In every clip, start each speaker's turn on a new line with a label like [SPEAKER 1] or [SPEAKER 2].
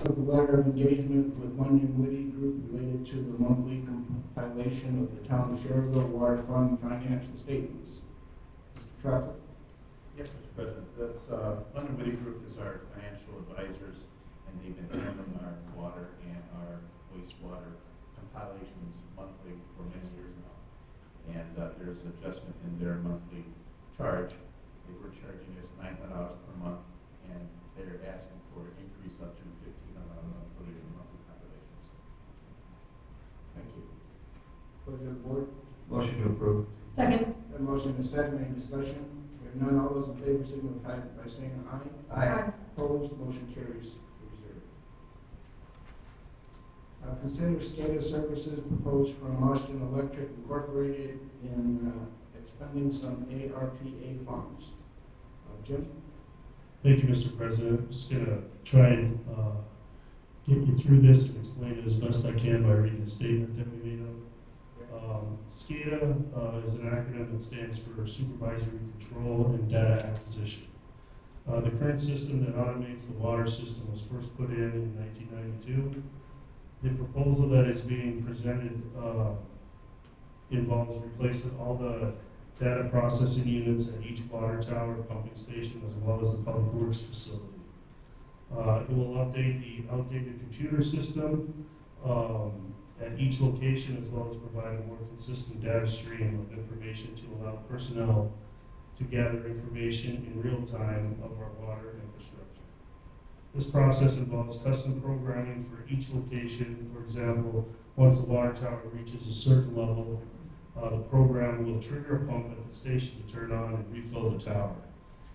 [SPEAKER 1] of the letter of engagement with Munyon Whitty Group related to the monthly compilation of the town of Schererville Water Fund financial statements. Mr. Troxel?
[SPEAKER 2] Yes, Mr. President. That's Munyon Whitty Group is our financial advisors, and they've been handling our water and our wastewater compilations monthly for many years now. And there's adjustment in their monthly charge. They were charging us $900 per month, and they're asking for an increase up to $1,500 a month for the monthly compilations.
[SPEAKER 1] Thank you. Pleasure of the board.
[SPEAKER 3] Motion to approve.
[SPEAKER 4] Second.
[SPEAKER 1] A motion is second. Any discussion? We have none. All those in favor signify by saying aye.
[SPEAKER 3] Aye.
[SPEAKER 1] Opposed, motion carries. Consider SCADA services proposed from Austin Electric Incorporated in expending some ARPA funds. Jim?
[SPEAKER 5] Thank you, Mr. President. I'm just going to try and get you through this and explain it as best I can by reading the statement that we made up. SCADA is an acronym that stands for Supervisory Control and Data Acquisition. The current system that automates the water system was first put in 1992. The proposal that is being presented involves replacing all the data processing units at each water tower, pumping station, as well as the public works facility. It will update the outdated computer system at each location, as well as provide a more consistent data stream of information to allow personnel to gather information in real time of our water infrastructure. This process involves custom programming for each location. For example, once the water tower reaches a certain level, the program will trigger a pump at the station to turn on and refill the tower.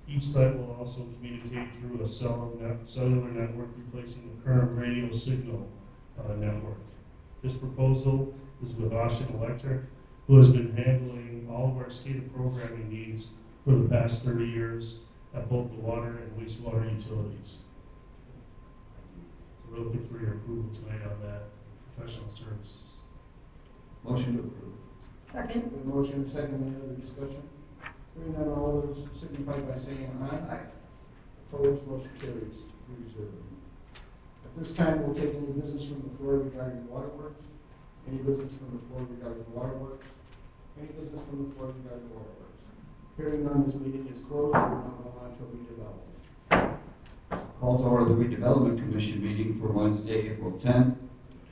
[SPEAKER 5] Each site will also communicate through a cellular network, replacing the current radio signal network. This proposal is with Austin Electric, who has been handling all of our SCADA programming needs for the past 30 years at both the water and wastewater utilities. So we're looking for your approval tonight on that professional services.
[SPEAKER 3] Motion to approve.
[SPEAKER 4] Second.
[SPEAKER 1] A motion is second. Any other discussion? Hearing none, all those signify by saying aye.
[SPEAKER 3] Aye.
[SPEAKER 1] Opposed, motion carries. 3-0. At this time, we'll take any business from the floor regarding waterworks. Any business from the floor regarding waterworks? Any business from the floor regarding waterworks? Hearing none, this meeting is closed. We will now go on to redevelopment.
[SPEAKER 3] Call to order the redevelopment commission meeting for Wednesday, April 10th,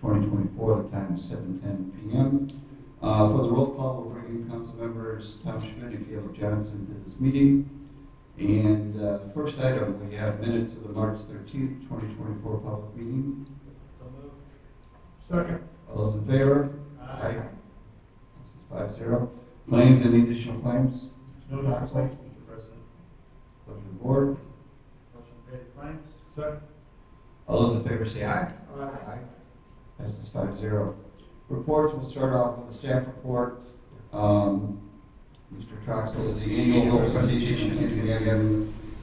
[SPEAKER 3] 2024. The time is 7:10 p.m. For the roll call, we're bringing council members Tom Schmidt and Caleb Johnson to this meeting. And first item, we have minutes of the March 13th, 2024 public meeting.
[SPEAKER 1] Second.
[SPEAKER 3] All those in favor? Aye. This is 5-0. Claims, any additional claims?
[SPEAKER 2] No additional claims, Mr. President.
[SPEAKER 3] Pleasure of the board.
[SPEAKER 2] Motion to pay the claims.
[SPEAKER 1] Second.
[SPEAKER 3] All those in favor say aye.
[SPEAKER 1] Aye.
[SPEAKER 3] Passes 5-0. Reports, we'll start off with the staff report. Mr. Troxel is the annual presentation into the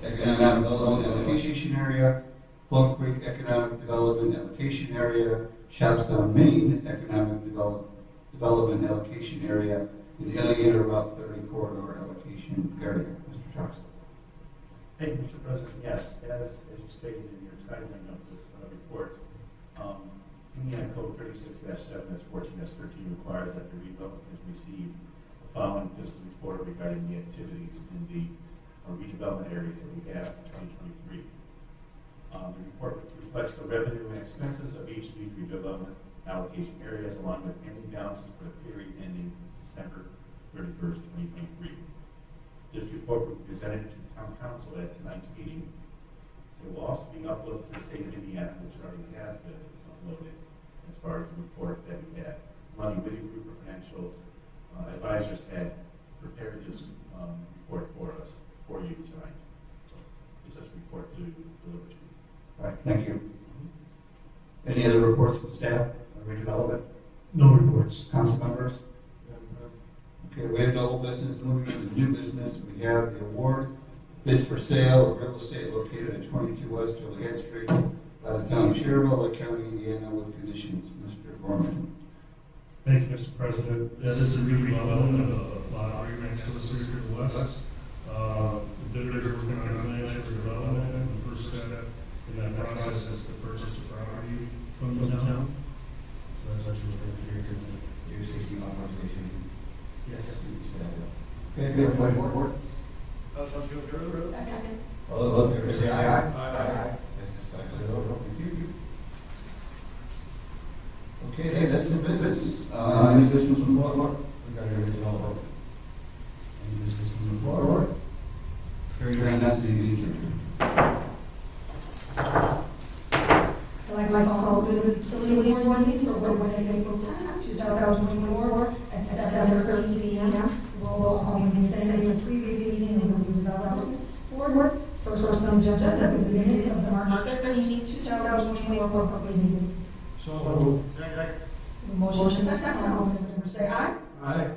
[SPEAKER 3] economic development allocation area, Plum Creek economic development allocation area, Shops on Main economic development allocation area, and the Alligator Route 30 corridor allocation area. Mr. Troxel.
[SPEAKER 2] Thank you, Mr. President. Yes, as you stated in your titling of this report, Indiana Code 36-7 as 14-13 requires that the redevelopment receive the following fiscal report regarding the activities in the redevelopment areas that we have in 2023. The report reflects the revenue and expenses of each of these redevelopment allocation areas, along with ending balances for the period ending December 31st, 2023. This report will be presented to the Town Council at tonight's meeting. It will also be uploaded to the state of Indiana, which already has been uploaded as far as the report that we had. Munyon Whitty Group of Financial Advisors had prepared this report for you tonight. So it's just a report to deliver to you.
[SPEAKER 3] All right, thank you. Any other reports from staff on redevelopment?
[SPEAKER 5] No reports.
[SPEAKER 3] Council members? Okay, we have no old business. Moving to the new business, we have the award bid for sale of real estate located at 22 West Joliet Street by the town of Schererville, Lake County, Indiana, with conditions. Mr. Gorman.
[SPEAKER 5] Thank you, Mr. President. This is a redevelopment of the lot right next to the street to the west. The bidders are working on plans for development, and the first step And that process is to purchase the property from the town. So that's actually what they're here to.
[SPEAKER 3] You're seeking authorization.
[SPEAKER 5] Yes.
[SPEAKER 3] Okay, we have a point of order.
[SPEAKER 4] Motion to approve.
[SPEAKER 6] Second.
[SPEAKER 3] All those in favor say aye. Aye. Passes 5-0. Thank you. Okay, that's the business. Any business from the floor? We got everything all over. Any business from the floor? Hearing none, the meeting adjourned.
[SPEAKER 6] I'd like to call the utility board meeting for Wednesday, April 10th, 2024 at 7:13 p.m. Roll call being the same as the previous meeting of the development board. First on the agenda, the minutes of the March 13th, 2024 public meeting.
[SPEAKER 4] So second.
[SPEAKER 6] Motion is second, all in favor say aye.
[SPEAKER 1] Aye.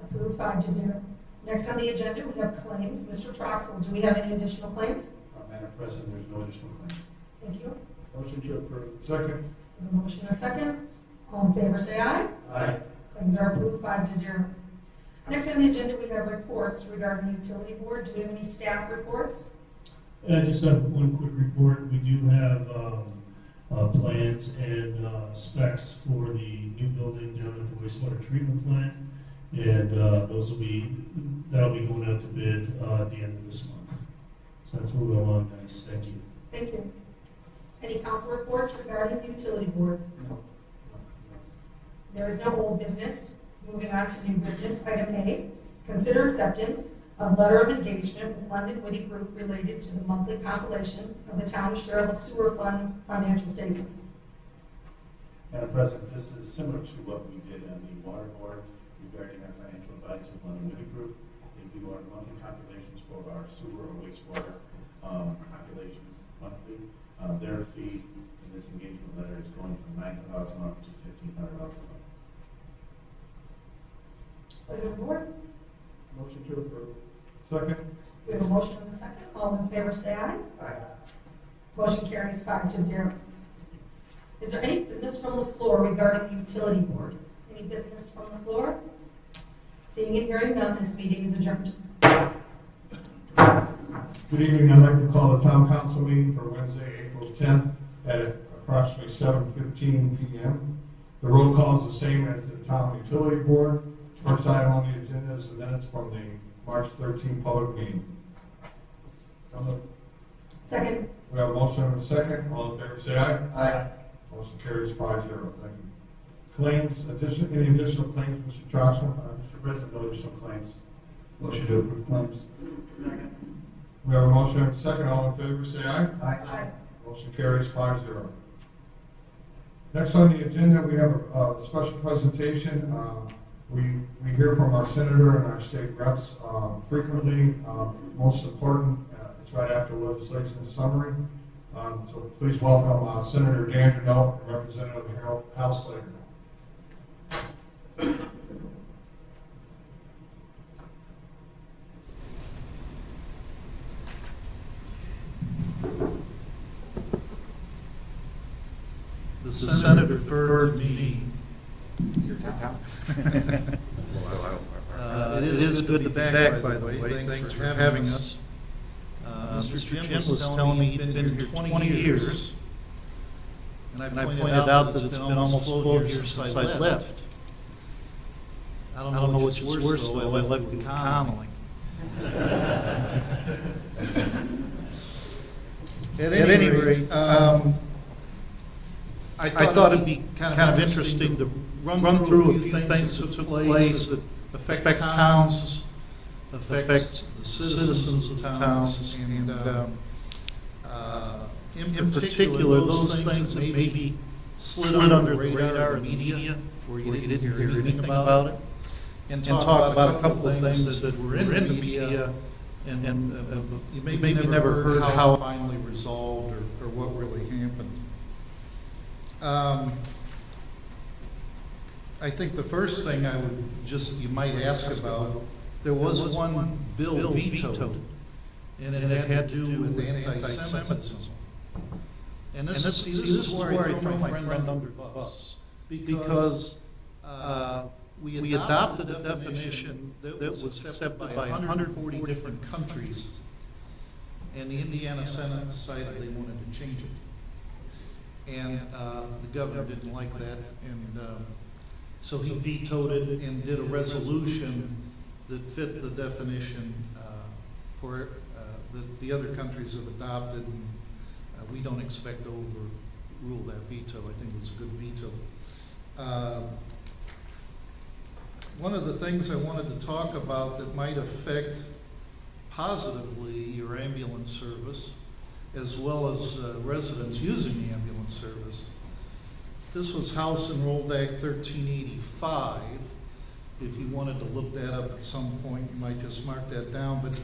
[SPEAKER 6] Approved 5-0. Next on the agenda, we have claims. Mr. Troxel, do we have any additional claims?
[SPEAKER 2] Madam President, there's no additional claims.
[SPEAKER 6] Thank you.
[SPEAKER 1] Motion to approve. Second.
[SPEAKER 6] We have a motion and a second. All in favor say aye.
[SPEAKER 1] Aye.
[SPEAKER 6] Claims are approved 5-0. Next on the agenda, we have reports regarding the utility board. Do we have any staff reports?
[SPEAKER 5] I just have one quick report. We do have plans and specs for the new building down at the wastewater treatment plant. And that'll be going out to bid at the end of this month. So that's moving along nice. Thank you.
[SPEAKER 6] Thank you. Any council reports regarding the utility board?
[SPEAKER 1] No.
[SPEAKER 6] There is no old business. Moving on to new business. Item A, consider acceptance of letter of engagement with London Witty Group related to the monthly compilation of the town of Schererville sewer funds financial statements.
[SPEAKER 2] Madam President, this is similar to what we did on the water board regarding our financial advisor, London Witty Group. They do our monthly calculations for our sewer or wastewater calculations monthly. Their fee in this engagement letter is going from $900 a month to $1,500 a month.
[SPEAKER 6] Pleasure of the board.
[SPEAKER 1] Motion to approve. Second.
[SPEAKER 6] We have a motion and a second. All in favor say aye.
[SPEAKER 1] Aye.
[SPEAKER 6] Motion carries 5-0. Is there any business from the floor regarding the utility board? Any business from the floor? Seeing and hearing none, this meeting is adjourned.
[SPEAKER 1] Good evening. I'd like to call the town council meeting for Wednesday, April 10th at approximately 7:15 p.m. The roll call is the same as the town utility board. First item on the agenda is the minutes from the March 13 public meeting.
[SPEAKER 6] Second.
[SPEAKER 1] We have a motion and a second. All in favor say aye.
[SPEAKER 3] Aye.
[SPEAKER 1] Motion carries 5-0. Thank you. Claims, any additional claims, Mr. Johnson?
[SPEAKER 2] Mr. President, no additional claims.
[SPEAKER 3] Motion to approve claims.
[SPEAKER 4] Second.
[SPEAKER 1] We have a motion and a second. All in favor say aye.
[SPEAKER 6] Aye.
[SPEAKER 1] Motion carries 5-0. Next on the agenda, we have a special presentation. We hear from our senator and our state reps frequently. Most important, it's right after legislation summary. So please welcome Senator Dan Donnell and Representative Harold Halslager.
[SPEAKER 4] The Senate referred to me. It is good to be back, by the way. Thanks for having us. Mr. Jim was telling me he'd been here 20 years. And I pointed out that it's been almost 12 years since I left. I don't know which is worse, though. I left in Connolly. At any rate, I thought it'd be kind of interesting to run through a few things that took place that affect towns, affect the citizens of towns, and in particular, those things that maybe slid under the radar of the media, where you didn't hear anything about it, and talk about a couple of things that were in the media, and you maybe never heard how it finally resolved or what really happened. I think the first thing I would you might ask about, there was one bill vetoed, and it had to do with anti-Semitism. And this is where I throw my friend under the bus, because we adopted a definition that was accepted by 140 different countries, and the Indiana Senate decided they wanted to change it. And the governor didn't like that, and so he vetoed it and did a resolution that fit the definition for that the other countries have adopted, and we don't expect to overrule that veto. I think it was a good veto. One of the things I wanted to talk about that might affect positively your ambulance service, as well as residents using the ambulance service. This was House Enrolled Act 1385. If you wanted to look that up at some point, you might just mark that down. But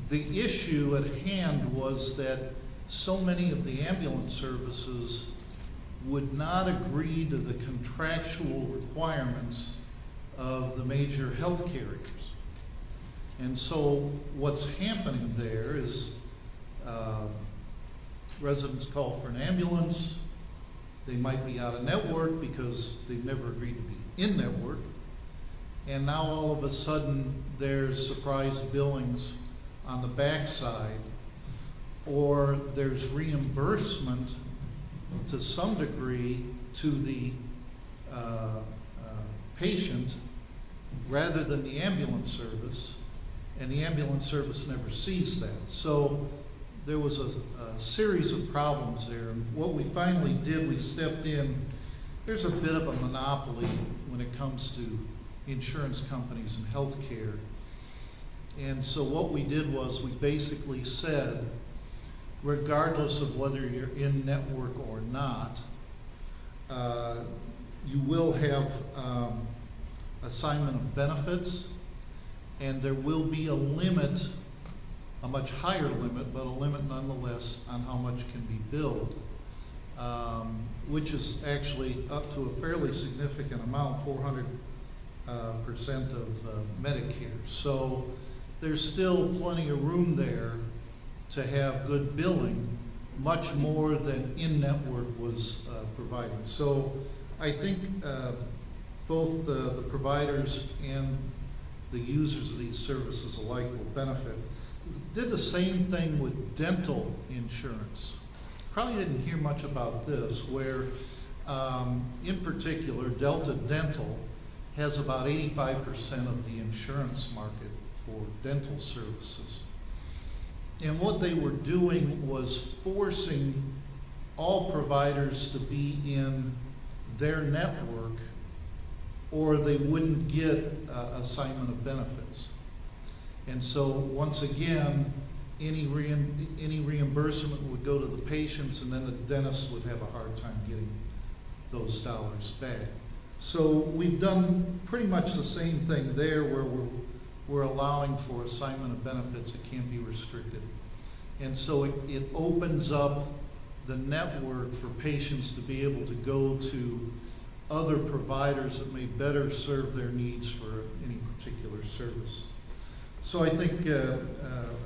[SPEAKER 4] the issue at hand was that so many of the ambulance services would not agree to the contractual requirements of the major health carriers. And so what's happening there is residents call for an ambulance. They might be out of network because they've never agreed to be in network. And now all of a sudden there's surprise billings on the backside, or there's reimbursement to some degree to the patient rather than the ambulance service, and the ambulance service never sees that. So there was a series of problems there, and what we finally did, we stepped in. There's a bit of a monopoly when it comes to insurance companies and healthcare. And so what we did was we basically said, regardless of whether you're in network or not, you will have assignment of benefits, and there will be a limit, a much higher limit, but a limit nonetheless on how much can be billed, which is actually up to a fairly significant amount, 400% of Medicare. So there's still plenty of room there to have good billing, much more than in-network was providing. So I think both the providers and the users of these services alike will benefit. Did the same thing with dental insurance. Probably didn't hear much about this, where in particular Delta Dental has about 85% of the insurance market for dental services. And what they were doing was forcing all providers to be in their network, or they wouldn't get assignment of benefits. And so once again, any reimbursement would go to the patients, and then the dentist would have a hard time getting those dollars back. So we've done pretty much the same thing there, where we're allowing for assignment of benefits that can't be restricted. And so it opens up the network for patients to be able to go to other providers that may better serve their needs for any particular service. So I think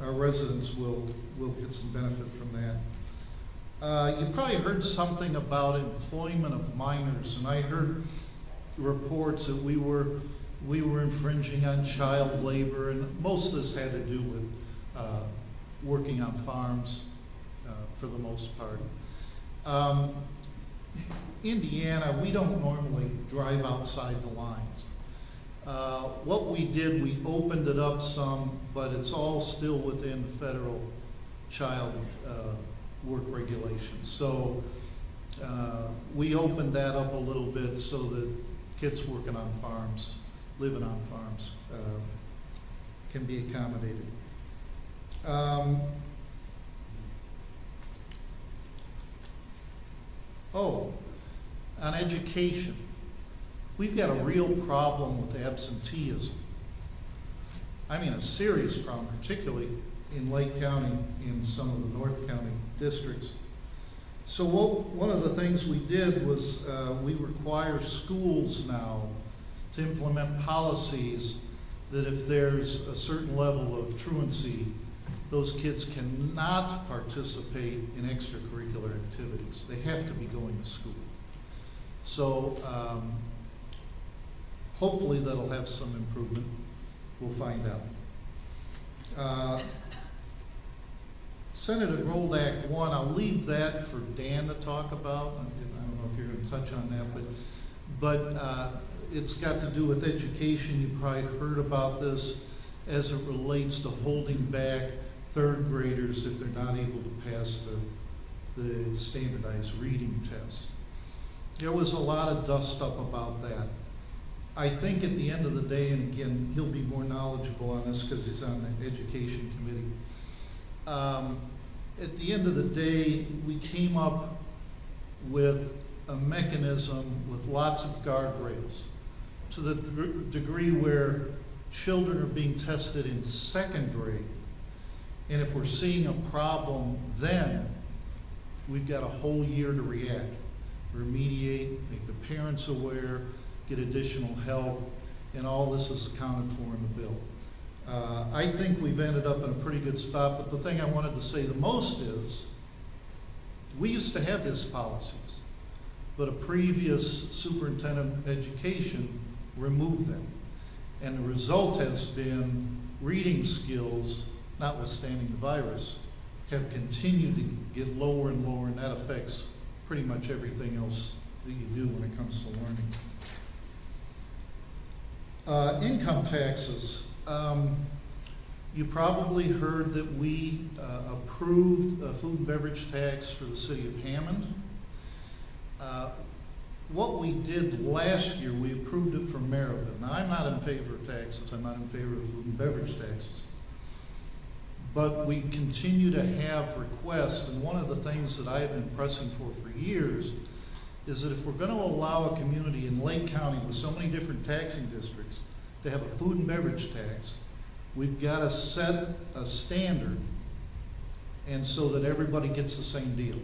[SPEAKER 4] our residents will get some benefit from that. You probably heard something about employment of minors, and I heard reports that we were infringing on child labor, and most of this had to do with working on farms for the most part. Indiana, we don't normally drive outside the lines. What we did, we opened it up some, but it's all still within federal child work regulations. So we opened that up a little bit so that kids working on farms, living on farms, can be accommodated. On education, we've got a real problem with absenteeism. I mean, a serious problem, particularly in Lake County, in some of the North County districts. So one of the things we did was we require schools now to implement policies that if there's a certain level of truancy, those kids cannot participate in extracurricular activities. They have to be going to school. So hopefully that'll have some improvement. We'll find out. Senate Enrolled Act 1, I'll leave that for Dan to talk about. I don't know if you're going to touch on that, but it's got to do with education. You probably heard about this as it relates to holding back third graders if they're not able to pass the standardized reading test. There was a lot of dust up about that. I think at the end of the day, and again, he'll be more knowledgeable on this because he's on the education committee. At the end of the day, we came up with a mechanism with lots of guardrails to the degree where children are being tested in second grade. And if we're seeing a problem then, we've got a whole year to react, remediate, make the parents aware, get additional help, and all this is accounted for in the bill. I think we've ended up in a pretty good spot, but the thing I wanted to say the most is, we used to have these policies, but a previous superintendent of education removed them. And the result has been reading skills, notwithstanding the virus, have continued to get lower and lower, and that affects pretty much everything else that you do when it comes to learning. Income taxes. You probably heard that we approved a food and beverage tax for the city of Hammond. What we did last year, we approved it for Maryville. Now, I'm not in favor of taxes. I'm not in favor of food and beverage taxes. But we continue to have requests, and one of the things that I have been pressing for years is that if we're going to allow a community in Lake County with so many different taxing districts to have a food and beverage tax, we've got to set a standard, and so that everybody gets the same deal.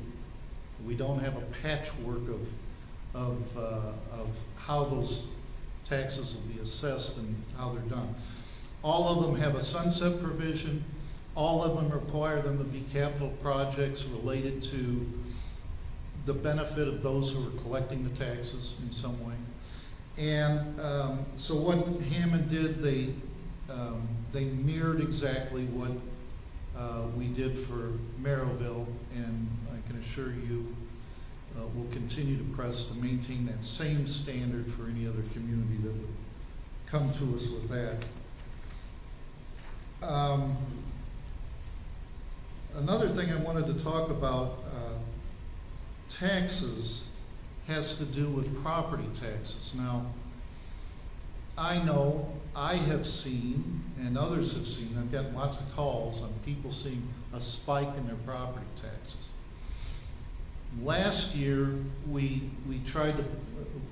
[SPEAKER 4] We don't have a patchwork of how those taxes will be assessed and how they're done. All of them have a sunset provision. All of them require them to be capital projects related to the benefit of those who are collecting the taxes in some way. And so what Hammond did, they mirrored exactly what we did for Maryville, and I can assure you we'll continue to press to maintain that same standard for any other community that would come to us with that. Another thing I wanted to talk about, taxes, has to do with property taxes. Now, I know I have seen, and others have seen, I've gotten lots of calls on people seeing a spike in their property taxes. Last year, we tried to,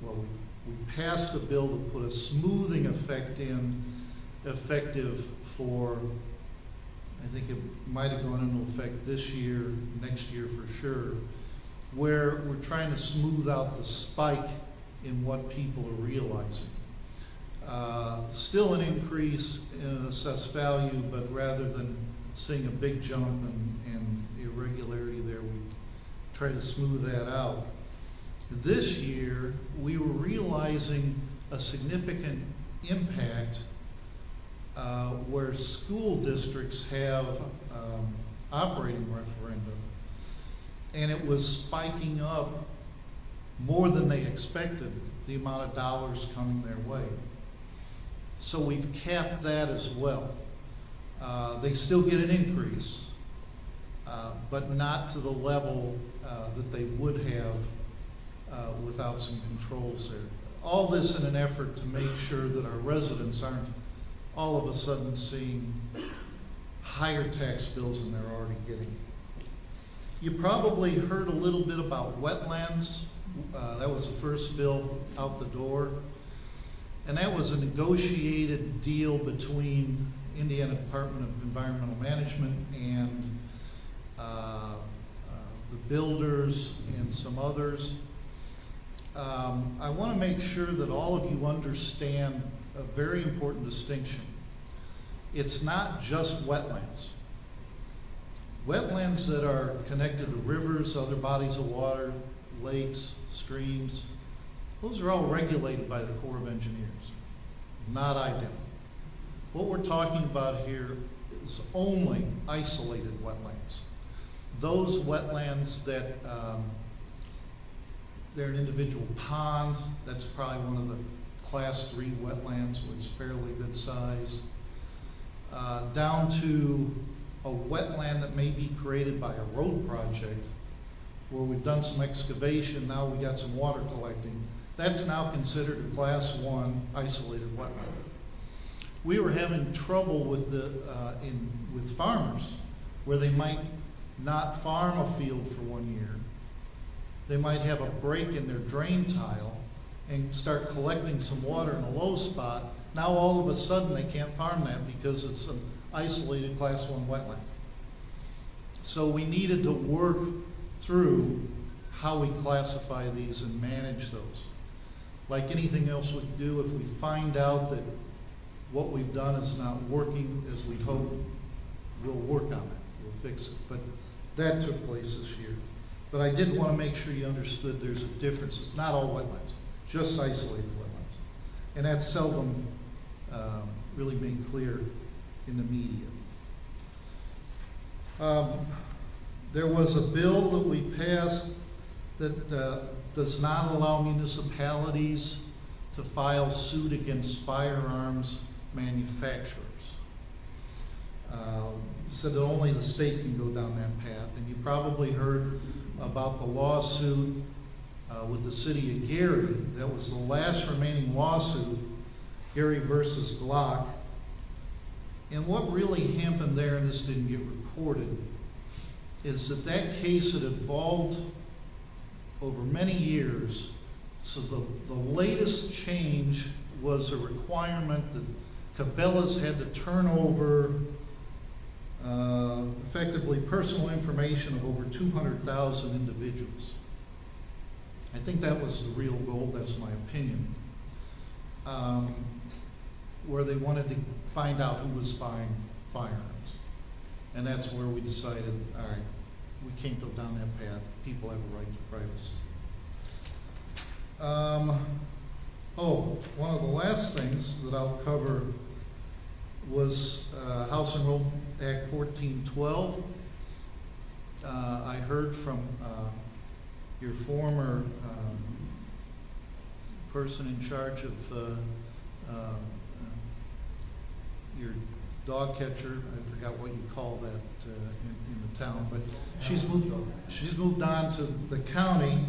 [SPEAKER 4] we passed a bill to put a smoothing effect in, effective for, I think it might have gone into effect this year, next year for sure, where we're trying to smooth out the spike in what people are realizing. Still an increase in assessed value, but rather than seeing a big jump and irregularity there, we try to smooth that out. This year, we were realizing a significant impact where school districts have operating referendum, and it was spiking up more than they expected, the amount of dollars coming their way. So we've capped that as well. They still get an increase, but not to the level that they would have without some controls there. All this in an effort to make sure that our residents aren't all of a sudden seeing higher tax bills than they're already getting. You probably heard a little bit about wetlands. That was the first bill out the door. And that was a negotiated deal between Indiana Department of Environmental Management and the builders and some others. I want to make sure that all of you understand a very important distinction. It's not just wetlands. Wetlands that are connected to rivers, other bodies of water, lakes, streams, those are all regulated by the Corps of Engineers, not IDEM. What we're talking about here is only isolated wetlands. those wetlands that, they're an individual pond, that's probably one of the class 3 wetlands, which is fairly good size, down to a wetland that may be created by a road project, where we've done some excavation, now we got some water collecting. That's now considered a class 1 isolated wetland. We were having trouble with with farmers, where they might not farm a field for 1 year. They might have a break in their drain tile and start collecting some water in a low spot. Now all of a sudden they can't farm that because it's an isolated class 1 wetland. So we needed to work through how we classify these and manage those. Like anything else we do, if we find out that what we've done is not working as we hope, we'll work on it, we'll fix it. But that took place this year. But I did want to make sure you understood there's a difference. It's not all wetlands, just isolated wetlands. And that's seldom really made clear in the media. There was a bill that we passed that does not allow municipalities to file suit against firearms manufacturers. Said that only the state can go down that path. And you probably heard about the lawsuit with the city of Gary. That was the last remaining lawsuit, Gary versus Glock. And what really happened there, and this didn't get reported, is that that case had evolved over many years. So the latest change was a requirement that Cabela's had to turn over effectively personal information of over 200,000 individuals. I think that was the real goal, that's my opinion. Where they wanted to find out who was buying firearms. And that's where we decided, all right, we can't go down that path. People have a right to privacy. One of the last things that I'll cover was House Enrollment Act 1412. I heard from your former person in charge of your dog catcher. I forgot what you call that in the town, but she's moved on to the county,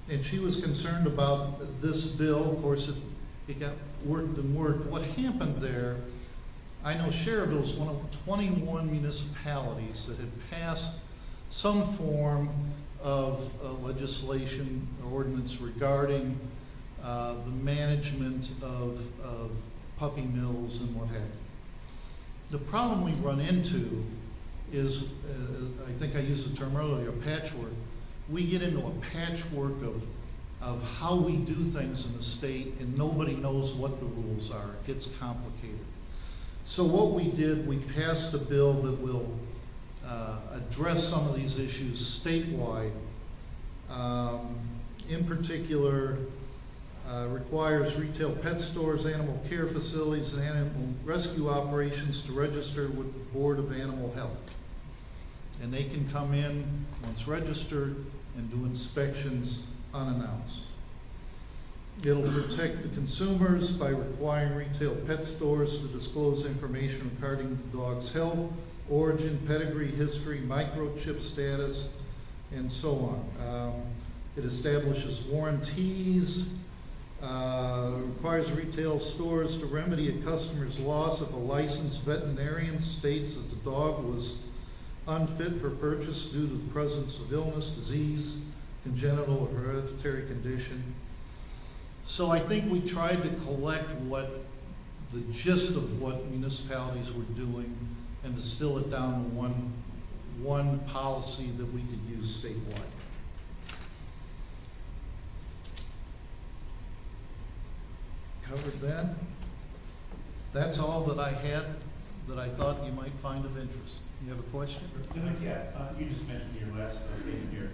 [SPEAKER 4] and she was concerned about this bill. Of course, it got worked and worked. What happened there, I know Schererville is one of 21 municipalities that had passed some form of legislation or ordinance regarding the management of puppy mills and what have you. The problem we run into is, I think I used the term earlier, patchwork. We get into a patchwork of how we do things in the state, and nobody knows what the rules are. It gets complicated. So what we did, we passed a bill that will address some of these issues statewide. In particular, requires retail pet stores, animal care facilities, and animal rescue operations to register with the Board of Animal Health. And they can come in once registered and do inspections unannounced. It'll protect the consumers by requiring retail pet stores to disclose information regarding the dog's health, origin, pedigree, history, microchip status, and so on. It establishes warranties, requires retail stores to remedy a customer's loss if a licensed veterinarian states that the dog was unfit for purchase due to the presence of illness, disease, congenital or hereditary condition. So I think we tried to collect the gist of what municipalities were doing and distill it down to one policy that we could use statewide. Covered that. That's all that I had that I thought you might find of interest. You have a question?
[SPEAKER 2] Yeah, you just mentioned your last statement here.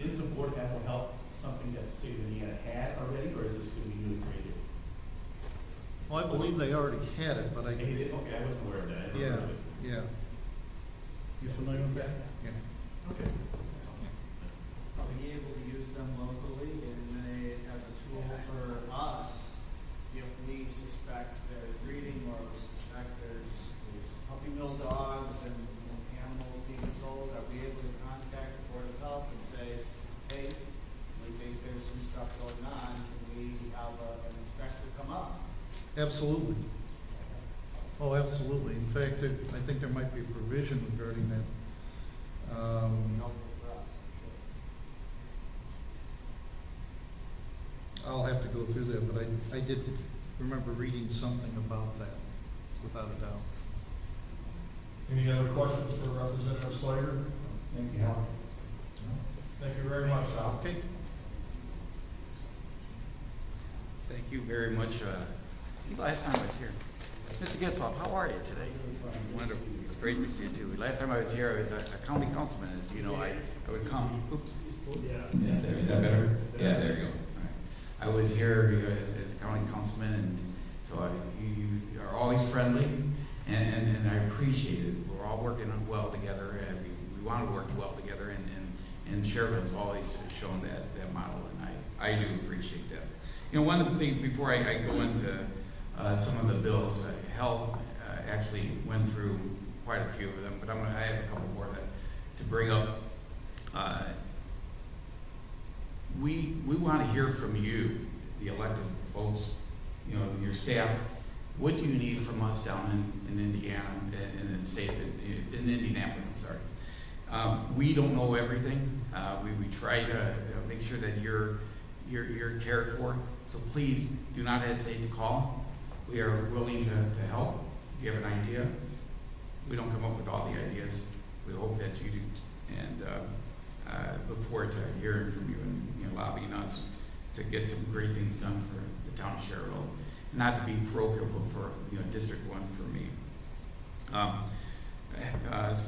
[SPEAKER 2] Is the Board of Animal Health something that the state of Indiana had already, or is this going to be newly created?
[SPEAKER 4] Well, I believe they already had it, but I.
[SPEAKER 2] They did? Okay, I wasn't aware of that. I never heard of it.
[SPEAKER 4] Yeah. You familiar with that? Yeah. Okay.
[SPEAKER 7] Be able to use them locally and they, as a tool for us, if we suspect there's breeding or we suspect there's puppy mill dogs and animals being sold, are we able to contact the Board of Health and say, hey, we think there's some stuff going on, can we have an inspector come up?
[SPEAKER 4] Absolutely. Oh, absolutely. In fact, I think there might be a provision regarding that.
[SPEAKER 7] Helpful for us, I'm sure.
[SPEAKER 4] I'll have to go through that, but I did remember reading something about that, without a doubt.
[SPEAKER 8] Any other questions for Representative Slager?
[SPEAKER 1] Thank you, Hal.
[SPEAKER 8] Thank you very much, Al.
[SPEAKER 4] Okay.
[SPEAKER 9] Thank you very much. I think last time I was here, Mr. Getzloff, how are you today? Wonderful. It's great to see you too. Last time I was here, I was a county councilman. As you know, I would come. Oops. Yeah. Is that better? Yeah. There you go. All right. I was here as a county councilman, and so you are always friendly, and I appreciate it. We're all working well together, and we want to work well together, and Schererville has always shown that model, and I do appreciate that. You know, one of the things before I go into some of the bills, Hal actually went through quite a few of them, but I have a couple more to bring up. We want to hear from you, the elected folks, you know, your staff. What do you need from us down in Indiana, in the state, in Indianapolis, I'm sorry. We don't know everything. We try to make sure that you're cared for. So please do not hesitate to call. We are willing to help. If you have an idea, we don't come up with all the ideas. We hope that you do, and look forward to hearing from you and lobbying us to get some great things done for the town of Schererville. Not to be parochial, but for District 1 for me.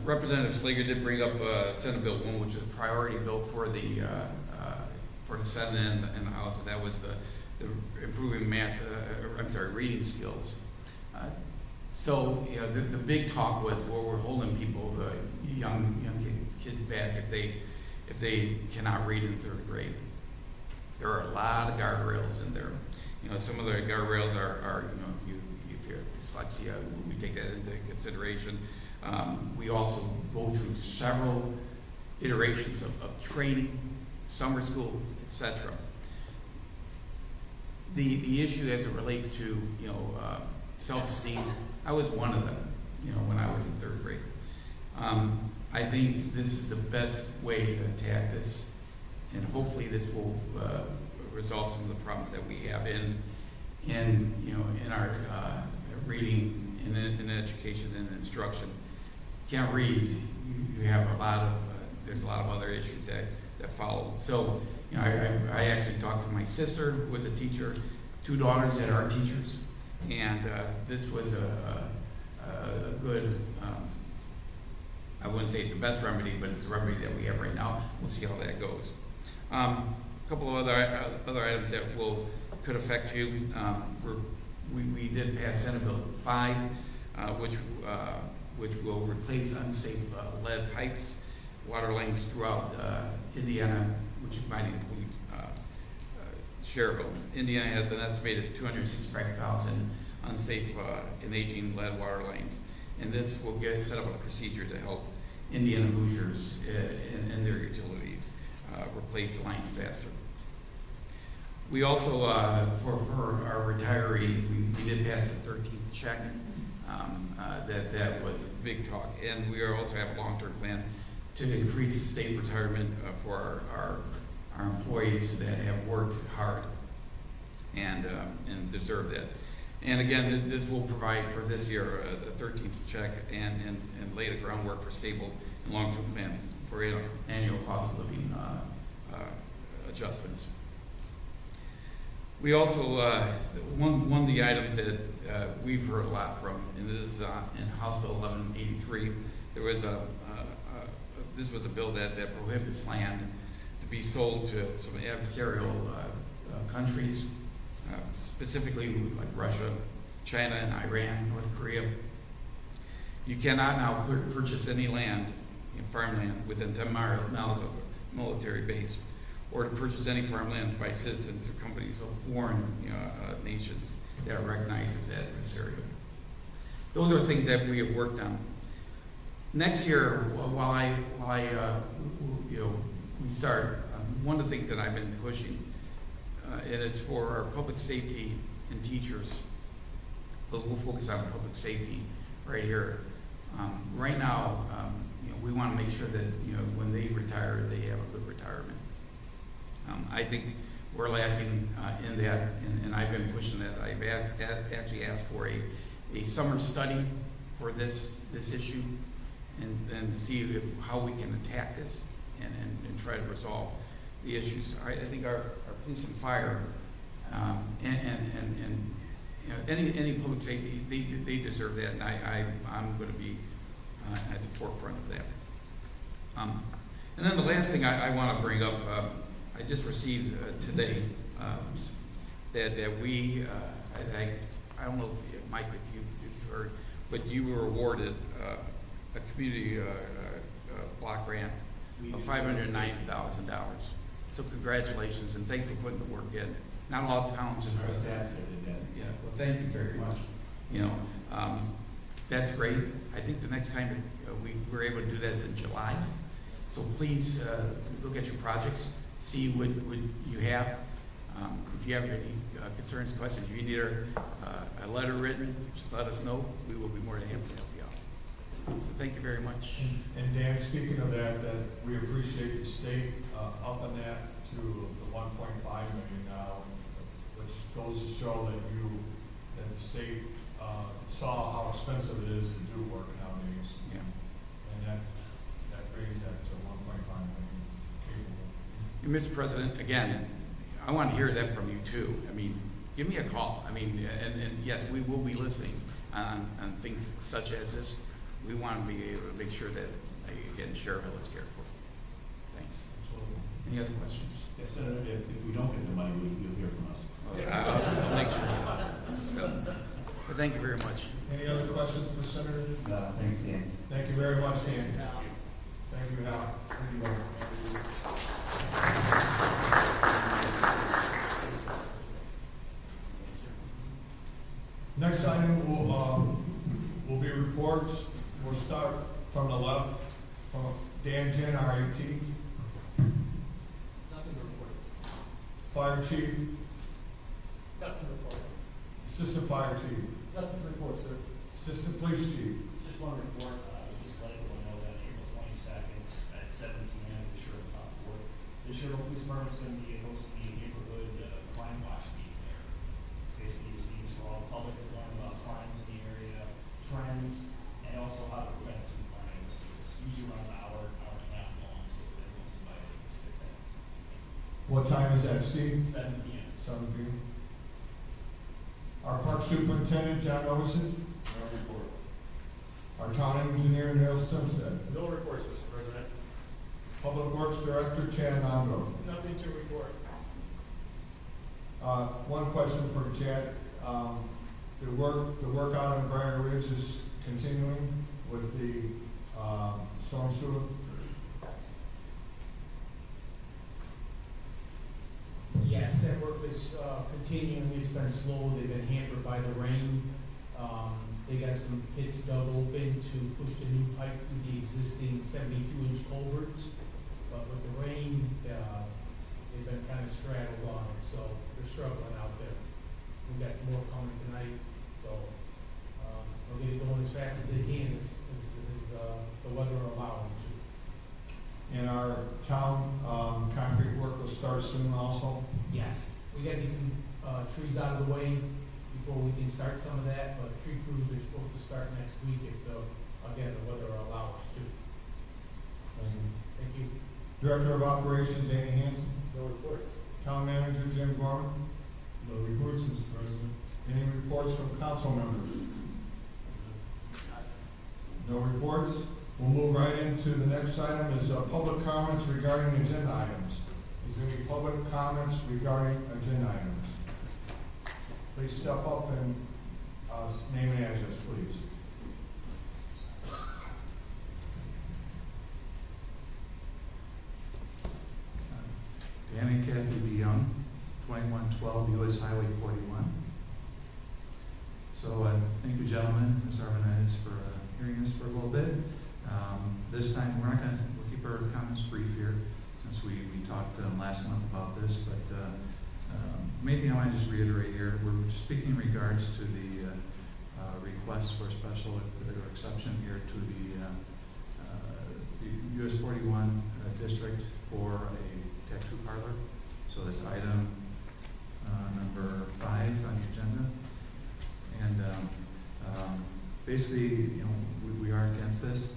[SPEAKER 9] Representative Slager did bring up Senate Bill 1, which is a priority bill for the Senate and the House, and that was the improving reading skills. So the big talk was where we're holding people, the young kids back if they cannot read in 3rd grade. There are a lot of guardrails in there. Some of the guardrails are if you have dyslexia, we take that into consideration. We also go through several iterations of training, summer school, etc. The issue as it relates to self-esteem, I was one of them when I was in 3rd grade. I think this is the best way to attack this, and hopefully this will resolve some of the problems that we have in our reading, in education and instruction. Can't read, you have there's a lot of other issues that follow. So I actually talked to my sister, who was a teacher, 2 daughters that are teachers, and this was a good, I wouldn't say it's the best remedy, but it's a remedy that we have right now. We'll see how that goes. A couple of other items that could affect you. We did pass Senate Bill 5, which will replace unsafe lead pipes, water lines throughout Indiana, which might include Schererville. Indiana has an estimated 265,000 unsafe and aging lead water lines, and this will set up a procedure to help Indiana Hoosiers and their utilities replace lines faster. We also, for our retirees, we did pass the 13th check. That was a big talk, and we also have a long-term plan to increase the state retirement for our employees that have worked hard and deserve that. And again, this will provide for this year a 13th check and lay the groundwork for stable and long-term plans for annual cost of living adjustments. We also, one of the items that we've heard a lot from, and this is in House Bill 1183, there was this was a bill that prohibits land to be sold to some adversarial countries, specifically like Russia, China, and Iran, North Korea. You cannot now purchase any land farmland within 10 miles of a military base, or to purchase any farmland by citizens or companies of foreign nations that are recognized as adversarial. Those are things that we have worked on. Next year, we start, one of the things that I've been pushing, and it's for our public safety and teachers, but we'll focus on public safety right here. Right now, we want to make sure that when they retire, they have a good retirement. I think we're lacking in that, and I've been pushing that. I've actually asked for a summer study for this issue, and to see how we can attack this and try to resolve the issues. I think our police and fire and any public safety, they deserve that, and I'm going to be at the forefront of that. And then the last thing I want to bring up, I just received today that we, I don't know if Mike, if you've heard, but you were awarded a community block grant of $590,000. So congratulations, and thanks for putting the work in. Not a lot of towns in
[SPEAKER 2] Our staff did that.
[SPEAKER 9] yeah, well, thank you very much. That's great. I think the next time we were able to do that is in July. So please look at your projects, see what you have. If you have any concerns, questions, if you need a letter written, just let us know. We will be more than happy to help you out. So thank you very much.
[SPEAKER 8] And Dan, speaking of that we appreciate the state upping that to the 1.5 million now, which goes to show that the state saw how expensive it is to do work nowadays.
[SPEAKER 9] Yeah.
[SPEAKER 8] And that brings that to 1.5 million capable.
[SPEAKER 9] And Mr. President, again, I want to hear that from you too. I mean, give me a call. I mean, and yes, we will be listening on things such as this. We want to be able to make sure that, again, Schererville is cared for. Thanks.
[SPEAKER 8] Absolutely.
[SPEAKER 9] Any other questions?
[SPEAKER 2] Yes, Senator, if we don't get the money, you'll hear from us.
[SPEAKER 9] I'll make sure. So, but thank you very much.
[SPEAKER 8] Any other questions for Senator?
[SPEAKER 3] No, thanks, Dan.
[SPEAKER 8] Thank you very much, Dan. Thank you, Hal. Thank you, Bill. Next item will be reports. We'll start from the left, from Dan Jen, RAT.
[SPEAKER 10] Nothing to report.
[SPEAKER 8] Fire Chief,
[SPEAKER 10] Nothing to report.
[SPEAKER 8] Assistant Fire Chief,
[SPEAKER 10] Nothing to report, sir.
[SPEAKER 8] Assistant Police Chief.
[SPEAKER 11] Just want to report, just let everyone know that April 22nd at 7 p.m. at the Schererville Top Court. The Schererville Police Department is going to be hosting a neighborhood crime watch meeting there. It's basically these meetings for all the public to learn about crimes in the area, trends, and also how to prevent some crimes. It's usually around an hour and a half long, so everyone's invited to attend.
[SPEAKER 8] What time is that, Steve?
[SPEAKER 11] 7 p.m.
[SPEAKER 8] 7 p.m. Our Park Superintendent, John Novices.
[SPEAKER 10] No report.
[SPEAKER 8] Our Town Engineer, Neil Simpson.
[SPEAKER 10] No reports, Mr. President.
[SPEAKER 8] Public Works Director, Chad Nando.
[SPEAKER 10] Nothing to report.
[SPEAKER 8] One question for Chad. The work out on Briar Ridge is continuing with the storm sewer.
[SPEAKER 12] Yes, that work is continuing. It's been slow. They've been hampered by the rain. They got some pits dug open to push the new pipe through the existing 72-inch culvert. But with the rain, they've been kind of straddled on it, so they're struggling out there. We got more coming tonight, so they'll get it going as fast as they can, as the weather allows them to.
[SPEAKER 8] And our town concrete work will start soon also.
[SPEAKER 12] Yes, we gotta get some trees out of the way before we can start some of that, but tree crews are supposed to start next week if again, the weather allows us to.
[SPEAKER 8] Thank you.
[SPEAKER 12] Thank you.
[SPEAKER 8] Director of Operations, Danny Hanson.
[SPEAKER 10] No reports.
[SPEAKER 8] Town Manager, Jim Gorman.
[SPEAKER 10] No reports, Mr. President.
[SPEAKER 8] Any reports from council members? No reports. We'll move right into the next item is public comments regarding agenda items. Is there any public comments regarding agenda items? Please step up and name and address, please.
[SPEAKER 13] is Highway 41. So thank you, gentlemen, Ms. Arvanitis, for hearing us for a little bit. This time, we'll keep our comments brief here, since we talked last month about this, but main thing I want to just reiterate here, we're speaking in regards to the request for a special or exception here to the US 41 district for a tattoo parlor. So that's item number 5 on the agenda. And basically, you know, we are against this,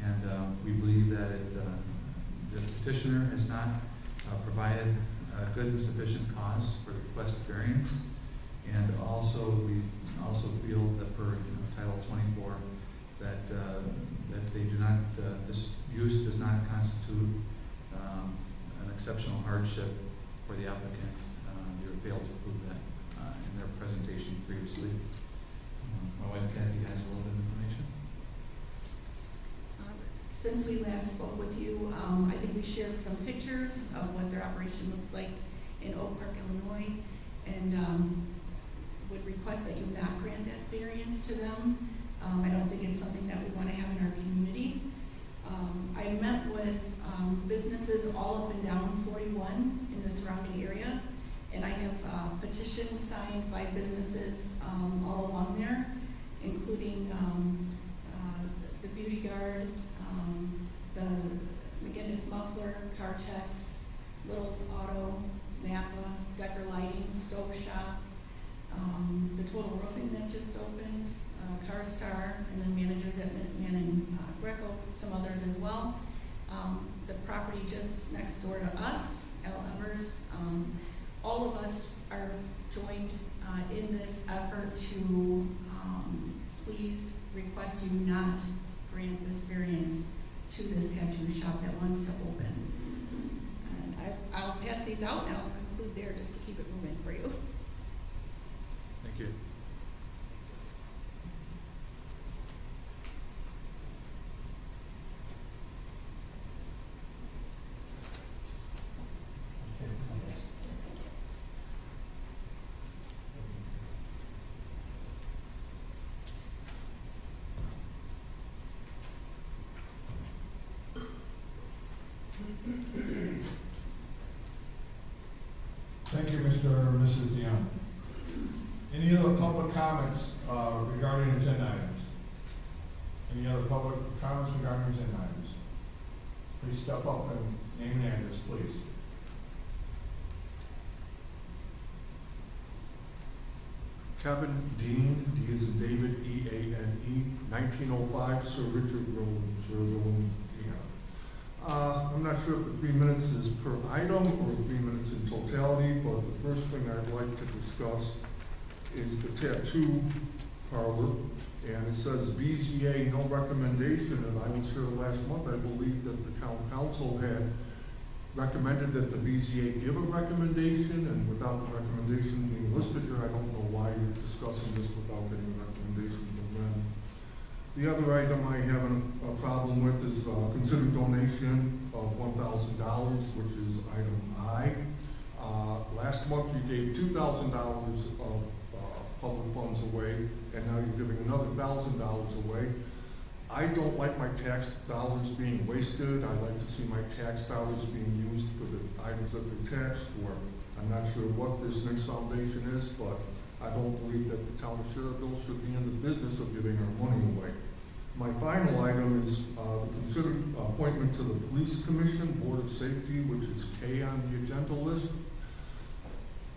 [SPEAKER 13] and we believe that the petitioner has not provided a good and sufficient cause for the requested variance, and also we also feel that per Title 24 that that they do not this use does not constitute an exceptional hardship for the applicant. They failed to prove that in their presentation previously. My wife Kathy has a little bit of information.
[SPEAKER 14] Since we last spoke with you, I think we shared some pictures of what their operation looks like in Oak Park, Illinois, and would request that you not grant that variance to them. I don't think it's something that we want to have in our community. I met with businesses all up and down 41 in the surrounding area, and I have petitions signed by businesses all along there, including the Beauty Guard, the McGinnis Muffler, Cartex, Little's Auto, Napa, Decker Lighting, Stove Shop, the Total Roofing that just opened, Car Star, and then managers at Minuteman and Greco, some others as well. The property just next door to us, L. Evers, all of us are joined in this effort to please request you not grant this variance to this tattoo shop that wants to open. And I'll pass these out and I'll conclude there just to keep it moving for you.
[SPEAKER 13] Thank you.
[SPEAKER 8] Thank you, Mr. and Mrs. DeYoung. Any other public comments regarding agenda items? Any other public comments regarding agenda items? Please step up and name and address, please.
[SPEAKER 15] Kevin Dean, D as in David, E-A-N-E, 1905 Sir Richard Road, Schererville, Indiana. I'm not sure if the 3 minutes is per item or 3 minutes in totality, but the first thing I'd like to discuss is the tattoo parlor. And it says BZA, no recommendation, and I was here last month. I believe that the town council had recommended that the BZA give a recommendation, and without the recommendation being listed here, I don't know why you're discussing this without getting a recommendation from them. The other item I have a problem with is considered donation of $1,000, which is item I. Last month you gave $2,000 of public funds away, and now you're giving another $1,000 away. I don't like my tax dollars being wasted. I like to see my tax dollars being used for the items that they're taxed for. I'm not sure what this next foundation is, but I don't believe that the town of Schererville should be in the business of giving our money away. My final item is the considered appointment to the Police Commission, Board of Safety, which is K on the agenda list.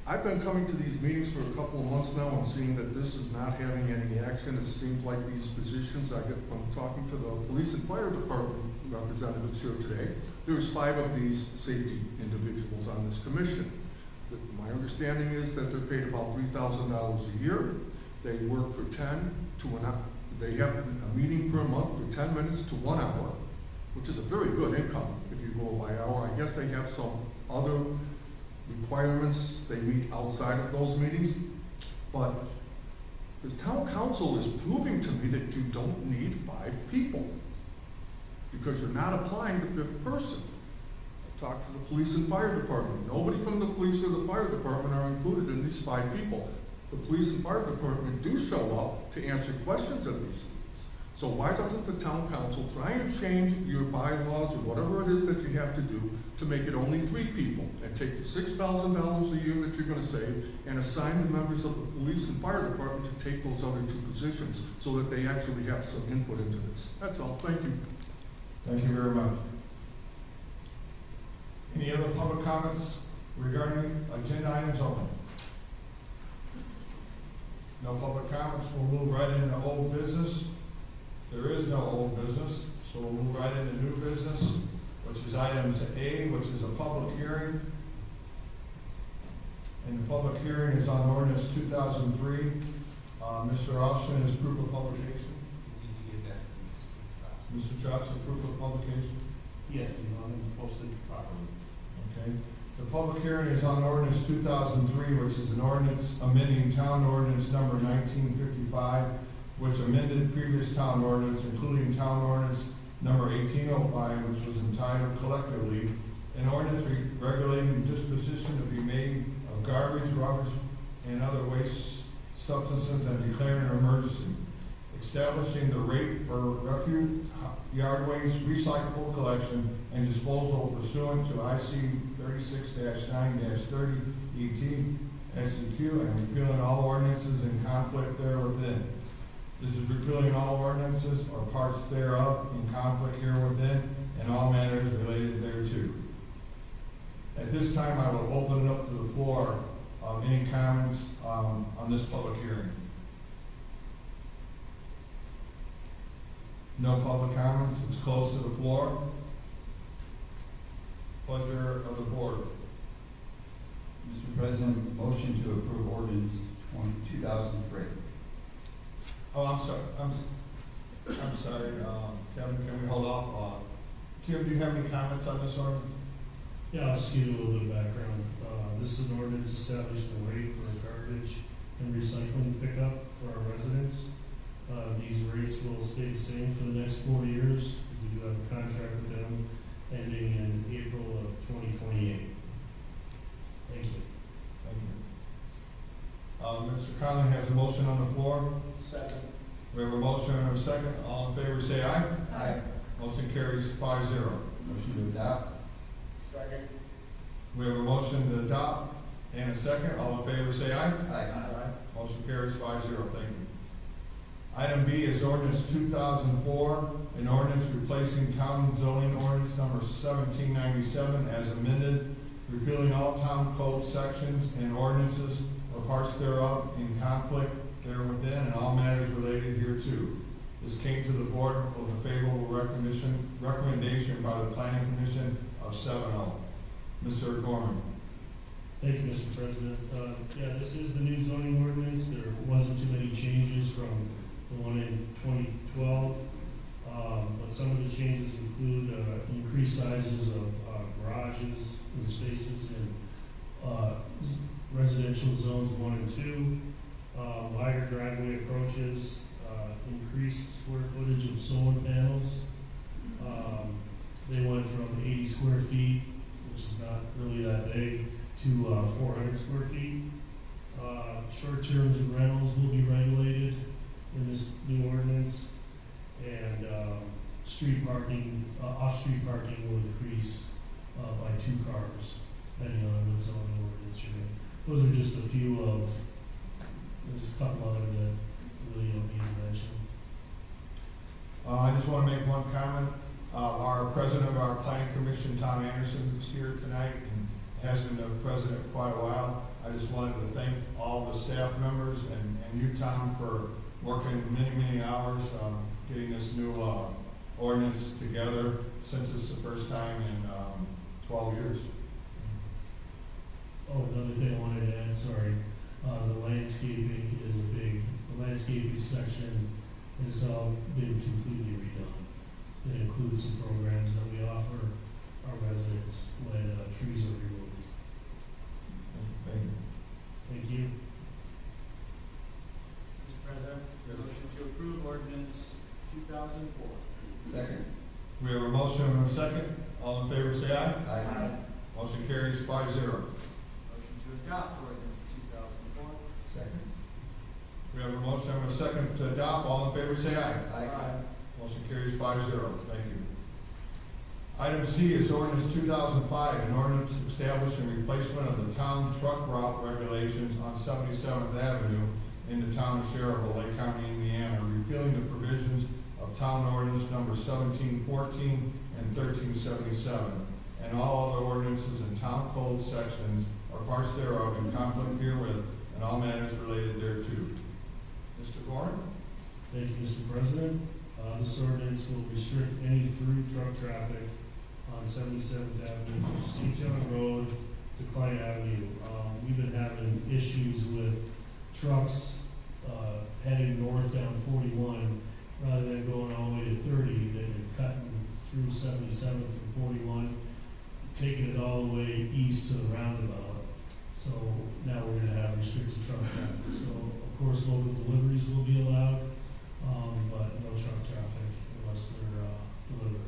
[SPEAKER 15] I've been coming to these meetings for a couple of months now and seeing that this is not having any action. It seems like these positions I get from talking to the police and fire department representatives here today, there's 5 of these safety individuals on this commission. My understanding is that they're paid about $3,000 a year. They work for 10 to an hour. They have a meeting per month for 10 minutes to 1 hour, which is a very good income if you go by hour. I guess they have some other requirements they meet outside of those meetings, but the town council is proving to me that you don't need 5 people because you're not applying the 5th person. talk to the police and fire department. Nobody from the police or the fire department are included in these 5 people. The police and fire department do show up to answer questions of these things. So why doesn't the town council try and change your bylaws or whatever it is that you have to do to make it only 3 people, and take the $6,000 a year that you're gonna save and assign the members of the police and fire department to take those other 2 positions so that they actually have some input into this? That's all. Thank you.
[SPEAKER 8] Thank you very much. Any other public comments regarding agenda items only? No public comments, we'll move right into old business. There is no old business, so we'll move right into new business, which is items A, which is a public hearing. And the public hearing is on ordinance 2003. Mr. Austin is proof of publication. Mr. Johnson, proof of publication?
[SPEAKER 12] Yes, the amendment posted properly.
[SPEAKER 8] Okay. The public hearing is on ordinance 2003, which is an ordinance amending town ordinance number 1955, which amended previous town ordinance, including town ordinance number 1805, which was entitled collectively, an ordinance regulating disposition to be made of garbage, rubbish, and other waste substances and declaring an emergency, establishing the rate for refuse, yard waste, recyclable collection, and disposal pursuant to IC 36-9-30 ET SEQ, and repealing all ordinances in conflict therewithin. This is repealing all ordinances or parts thereof in conflict herewithin, and all matters related thereto. At this time, I will open it up to the floor. Any comments on this public hearing? No public comments. It's closed to the floor. Pleasure of the board.
[SPEAKER 3] Mr. President, motion to approve ordinance 2003.
[SPEAKER 8] Oh, I'm sorry. I'm sorry. Kevin, can we hold off? Tim, do you have any comments on this ordinance?
[SPEAKER 5] Yeah, I'll just give you a little bit of background. This is an ordinance establishing a rate for garbage and recycling pickup for our residents. These rates will stay the same for the next 4 years, because we do have a contract with them ending in April of 2028. Thank you.
[SPEAKER 8] Thank you. Mr. Conley has a motion on the floor.
[SPEAKER 1] Second.
[SPEAKER 8] We have a motion and a second. All in favor, say aye.
[SPEAKER 1] Aye.
[SPEAKER 8] Motion carries 5-0.
[SPEAKER 3] Motion to adopt.
[SPEAKER 1] Second.
[SPEAKER 8] We have a motion to adopt and a second. All in favor, say aye.
[SPEAKER 3] Aye.
[SPEAKER 8] Motion carries 5-0. Thank you. Item B is ordinance 2004, an ordinance replacing town zoning ordinance number 1797 as amended, repealing all town code sections and ordinances or parts thereof in conflict therewithin, and all matters related hereto. This came to the board with a favorable recommendation by the Planning Commission of 7-0. Mr. Gorman.
[SPEAKER 5] Thank you, Mr. President. Yeah, this is the new zoning ordinance. There wasn't too many changes from the one in 2012, but some of the changes include increased sizes of garages and spaces in residential zones 1 and 2, wider driveway approaches, increased square footage of solar panels. They went from 80 square feet, which is not really that big, to 400 square feet. Short-term rentals will be regulated in this new ordinance, and street parking, off-street parking will increase by 2 cars, depending on what zoning ordinance you're in. Those are just a few of, there's a couple other that really don't need to mention.
[SPEAKER 8] I just want to make one comment. Our president of our planning commission, Tom Anderson, is here tonight and has been the president for quite a while. I just wanted to thank all the staff members and you, Tom, for working many hours getting this new ordinance together, since it's the first time in 12 years.
[SPEAKER 5] Oh, another thing I wanted to add, sorry, the landscaping is the landscaping section has been completely redone. It includes some programs that we offer our residents when trees are removed.
[SPEAKER 8] Thank you.
[SPEAKER 5] Thank you.
[SPEAKER 7] Mr. President, motion to approve ordinance 2004.
[SPEAKER 3] Second.
[SPEAKER 8] We have a motion and a second. All in favor, say aye.
[SPEAKER 3] Aye.
[SPEAKER 8] Motion carries 5-0.
[SPEAKER 7] Motion to adopt ordinance 2004.
[SPEAKER 3] Second.
[SPEAKER 8] We have a motion and a second to adopt. All in favor, say aye.
[SPEAKER 3] Aye.
[SPEAKER 8] Motion carries 5-0. Thank you. Item C is ordinance 2005, an ordinance establishing replacement of the town truck route regulations on 77th Avenue in the town of Schererville, Lake County, Indiana, repealing the provisions of town ordinance number 1714 and 1377, and all other ordinances and town code sections or parts thereof in conflict herewith, and all matters related thereto. Mr. Gorman?
[SPEAKER 5] Thank you, Mr. President. This ordinance will restrict any through truck traffic on 77th Avenue from St. John Road to Klein Avenue. We've been having issues with trucks heading north down 41 rather than going all the way to 30. They've been cutting through 77 from 41, taking it all the way east to the roundabout. So now we're going to have restricted truck traffic. So of course local deliveries will be allowed, but no truck traffic unless they're delivered.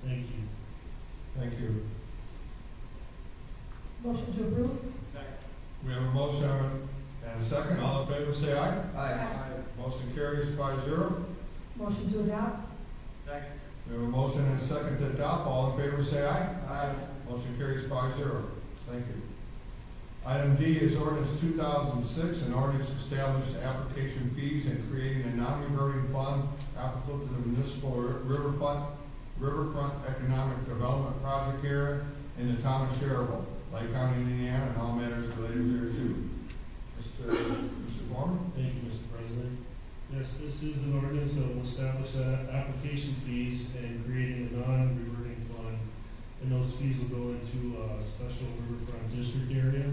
[SPEAKER 5] Thank you.
[SPEAKER 8] Thank you.
[SPEAKER 6] Motion to approve?
[SPEAKER 7] Second.
[SPEAKER 8] We have a motion and a second. All in favor, say aye.
[SPEAKER 3] Aye.
[SPEAKER 8] Motion carries 5-0.
[SPEAKER 6] Motion to adopt?
[SPEAKER 7] Second.
[SPEAKER 8] We have a motion and a second to adopt. All in favor, say aye.
[SPEAKER 7] Aye.
[SPEAKER 8] Motion carries 5-0. Thank you. Item D is ordinance 2006, an ordinance to establish application fees and creating a non-reverting fund applicable to the municipal riverfront economic development project area in the town of Schererville, Lake County, Indiana, and all matters related thereto. Mr. Gorman?
[SPEAKER 5] Thank you, Mr. President. Yes, this is an ordinance that will establish application fees and creating a non-reverting fund. And those fees will go into a special riverfront district area.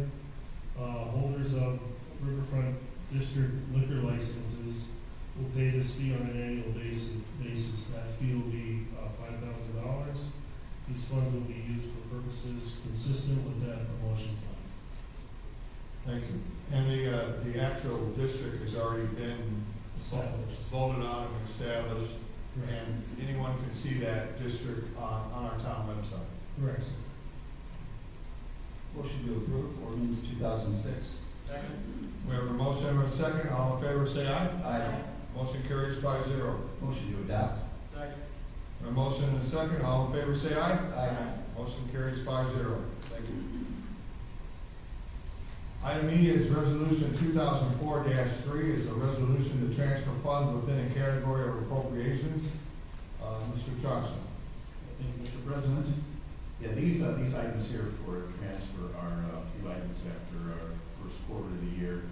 [SPEAKER 5] Holders of riverfront district liquor licenses will pay this fee on an annual basis. That fee will be $5,000. These funds will be used for purposes consistent with that promotion fund.
[SPEAKER 8] Thank you. And the actual district has already been
[SPEAKER 5] Established.
[SPEAKER 8] voted on and established,
[SPEAKER 5] Correct.
[SPEAKER 8] and anyone can see that district on our town website.
[SPEAKER 5] Correct.
[SPEAKER 3] Motion to approve ordinance 2006.
[SPEAKER 7] Second.
[SPEAKER 8] We have a motion and a second. All in favor, say aye.
[SPEAKER 3] Aye.
[SPEAKER 8] Motion carries 5-0.
[SPEAKER 3] Motion to adopt.
[SPEAKER 7] Second.
[SPEAKER 8] A motion and a second. All in favor, say aye.
[SPEAKER 3] Aye.
[SPEAKER 8] Motion carries 5-0. Thank you. Item E is resolution 2004-3, is a resolution to transfer funds within a category of appropriations. Mr. Johnson.
[SPEAKER 2] Thank you, Mr. President. Yeah, these items here for transfer are a few items after our first quarter of the year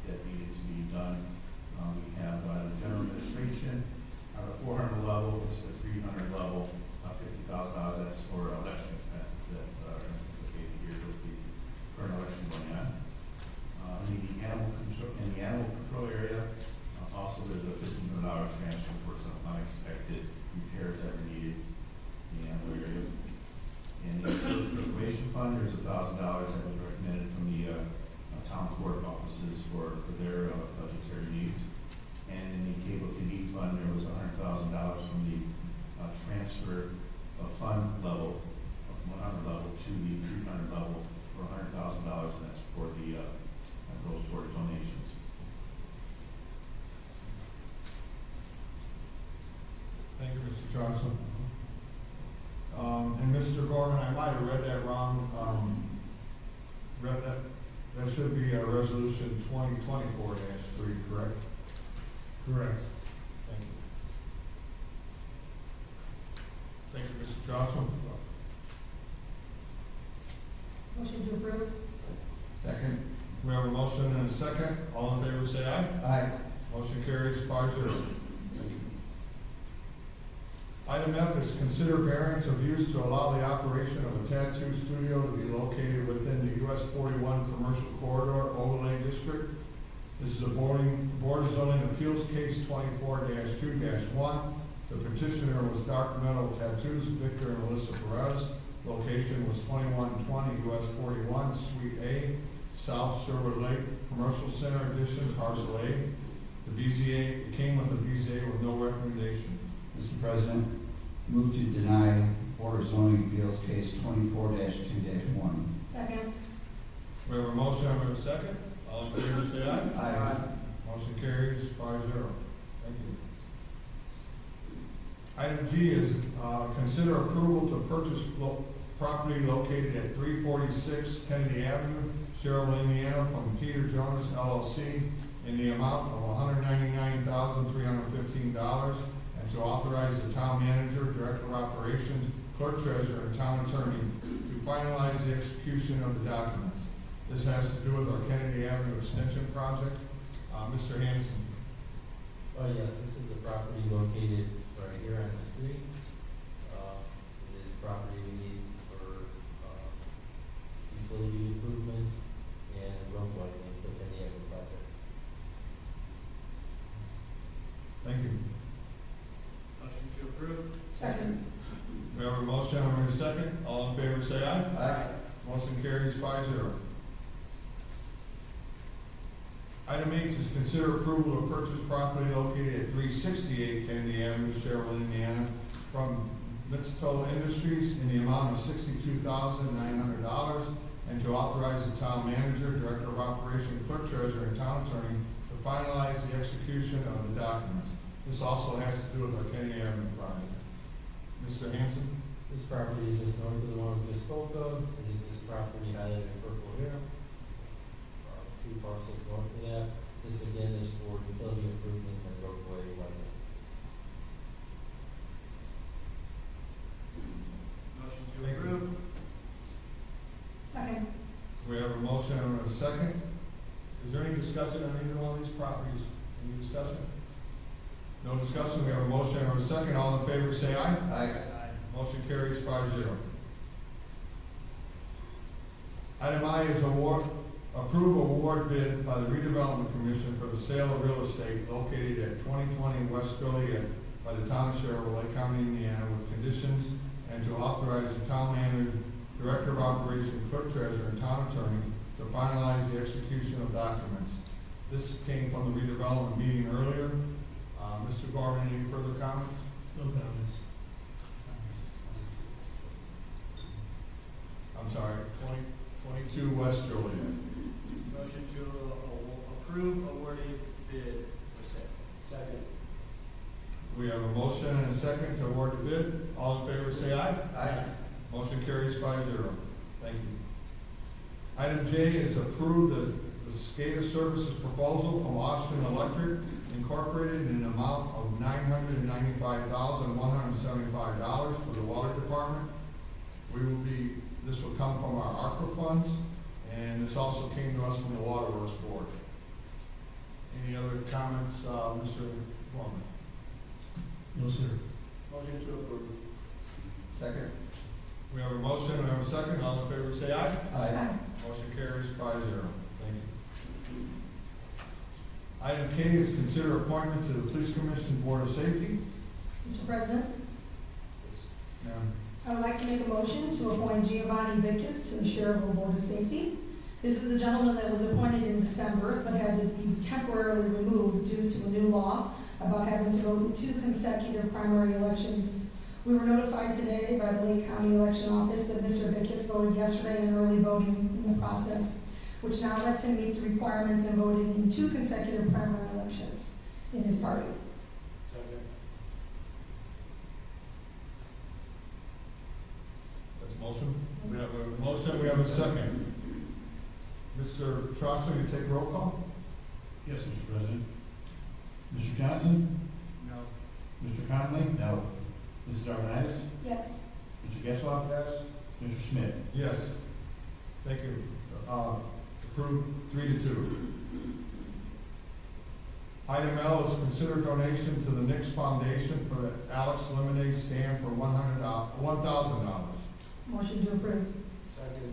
[SPEAKER 2] that needed to be done. We have the general administration at a 400 level, it's the 300 level, $50,000. That's for election expenses that are anticipated here with the current election going on. In the animal control area, also there's a $1,500 transfer for some unexpected repairs that were needed in the animal area. In the appropriation fund, there's $1,000 that was recommended from the town court offices for their budgetary needs. And in the cable TV fund, there was $100,000 from the transfer of fund level, 100 level to the 300 level for $100,000, and that's for the that goes towards donations.
[SPEAKER 8] Thank you, Mr. Johnson. And Mr. Gorman, I might have read that wrong. That should be resolution 2024-3, correct?
[SPEAKER 5] Correct.
[SPEAKER 8] Thank you. Thank you, Mr. Johnson.
[SPEAKER 6] Motion to approve?
[SPEAKER 3] Second.
[SPEAKER 8] We have a motion and a second. All in favor, say aye.
[SPEAKER 3] Aye.
[SPEAKER 8] Motion carries 5-0. Item F is consider variance of use to allow the operation of a tattoo studio to be located within the US 41 Commercial Corridor Overlay District. This is a Board of Zoning Appeals case 24-2-1. The petitioner was Dark Metal Tattoos, Victor and Melissa Perez. Location was 2120 US 41, Suite A, South Sherwood Lake Commercial Center Edition, Parcel A. The BZA, it came with a BZA with no recommendation.
[SPEAKER 3] Mr. President, Move to deny Board of Zoning Appeals case 24-2-1.
[SPEAKER 6] Second.
[SPEAKER 8] We have a motion and a second. All in favor, say aye.
[SPEAKER 3] Aye.
[SPEAKER 8] Motion carries 5-0. Thank you. Item G is, consider approval to purchase property located at 346 Kennedy Avenue, Schererville, Indiana, from Peter Jonas LLC in the amount of $199,315, and to authorize the town manager, director of operations, clerk treasurer, and town attorney to finalize the execution of the documents. This has to do with our Kennedy Avenue extension project. Mr. Hanson.
[SPEAKER 16] Yes, this is the property located right here on the street. It is property we need for, utility improvements and road widening for the Avenue project.
[SPEAKER 8] Thank you.
[SPEAKER 7] Motion to approve?
[SPEAKER 6] Second.
[SPEAKER 8] We have a motion and a second. All in favor, say aye.
[SPEAKER 3] Aye.
[SPEAKER 8] Motion carries 5-0. Item H is consider approval of purchase property located at 368 Kennedy Avenue, Schererville, Indiana, from Mitzvah Industries in the amount of $62,900, and to authorize the town manager, director of operations, clerk treasurer, and town attorney to finalize the execution of the documents. This also has to do with our Kennedy Avenue project. Mr. Hanson?
[SPEAKER 16] This property is just north of the one we just spoke of. It is this property highlighted in purple here. Two parcels north of that. This again is for utility improvements and roadway widening.
[SPEAKER 7] Motion to approve?
[SPEAKER 6] Second.
[SPEAKER 8] We have a motion and a second. Is there any discussion on either one of these properties? Any discussion? No discussion. We have a motion and a second. All in favor, say aye.
[SPEAKER 3] Aye.
[SPEAKER 8] Motion carries 5-0. Item I is approve award bid by the redevelopment commission for the sale of real estate located at 2020 West Joliet by the town of Schererville, Lake County, Indiana, with conditions, and to authorize the town manager, director of operations, clerk treasurer, and town attorney to finalize the execution of documents. This came from the redevelopment meeting earlier. Mr. Gorman, any further comments?
[SPEAKER 11] No comments.
[SPEAKER 8] I'm sorry, 22 West Joliet.
[SPEAKER 7] Motion to approve awarding bid for sale.
[SPEAKER 10] Second.
[SPEAKER 8] We have a motion and a second to award the bid. All in favor, say aye.
[SPEAKER 3] Aye.
[SPEAKER 8] Motion carries 5-0. Thank you. Item J is approve the SCADA services proposal from Austin Electric Incorporated in an amount of $995,175 for the water department. This will come from our ARPA funds, and this also came to us from the Water Works Board. Any other comments, Mr. Gorman?
[SPEAKER 11] No, sir.
[SPEAKER 8] Motion to approve.
[SPEAKER 3] Second.
[SPEAKER 8] We have a motion and we have a second. All in favor, say aye.
[SPEAKER 3] Aye.
[SPEAKER 8] Motion carries 5-0. Thank you. Item K is consider appointment to the Police Commission Board of Safety.
[SPEAKER 6] Mr. President,
[SPEAKER 8] Ma'am.
[SPEAKER 6] I would like to make a motion to appoint Giovanni Vickus to the Schererville Board of Safety. This is the gentleman that was appointed in December, but had to be temporarily removed due to a new law about having to vote in 2 consecutive primary elections. We were notified today by the Lake County Election Office that Mr. Vickus voted yesterday in early voting in the process, which now lets him meet the requirements and voted in 2 consecutive primary elections in his party.
[SPEAKER 8] Second. That's a motion. We have a motion, we have a second. Mr. Trosser, you take roll call?
[SPEAKER 11] Yes, Mr. President. Mr. Johnson?
[SPEAKER 7] No.
[SPEAKER 11] Mr. Conley? No. Mrs. Arvanitis?
[SPEAKER 6] Yes.
[SPEAKER 11] Mr. Getzlaw?
[SPEAKER 8] Yes.
[SPEAKER 11] Mr. Schmidt?
[SPEAKER 8] Yes. Thank you. Approved 3-2. Item L is consider donation to the Nix Foundation for the Alex Lemonade Stand for $1,000.
[SPEAKER 6] Motion to approve.
[SPEAKER 8] Second.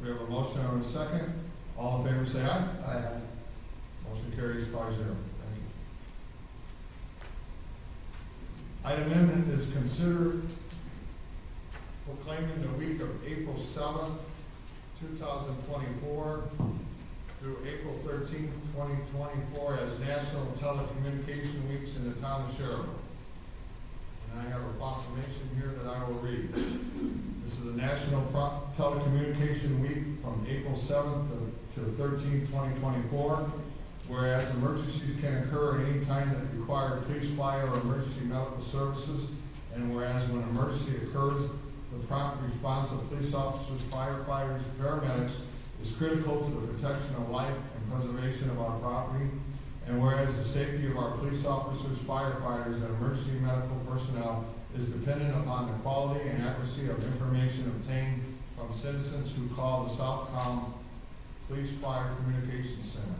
[SPEAKER 8] We have a motion and a second. All in favor, say aye.
[SPEAKER 3] Aye.
[SPEAKER 8] Motion carries 5-0. Thank you. Item M is consider proclaiming the week of April 7th, 2024 through April 13th, 2024 as National Telecommunication Weeks in the town of Schererville. And and I have a proclamation here that I will read. This is the National Telecommunication Week from April 7th to 13th, 2024. Whereas emergencies can occur at any time that require police, fire, or emergency medical services, and whereas when an emergency occurs, the prompt response of police officers, firefighters, paramedics is critical to the protection of life and preservation of our property, and whereas the safety of our police officers, firefighters, and emergency medical personnel is dependent upon the quality and accuracy of information obtained from citizens who call the Southcom Police Fire Communications Center.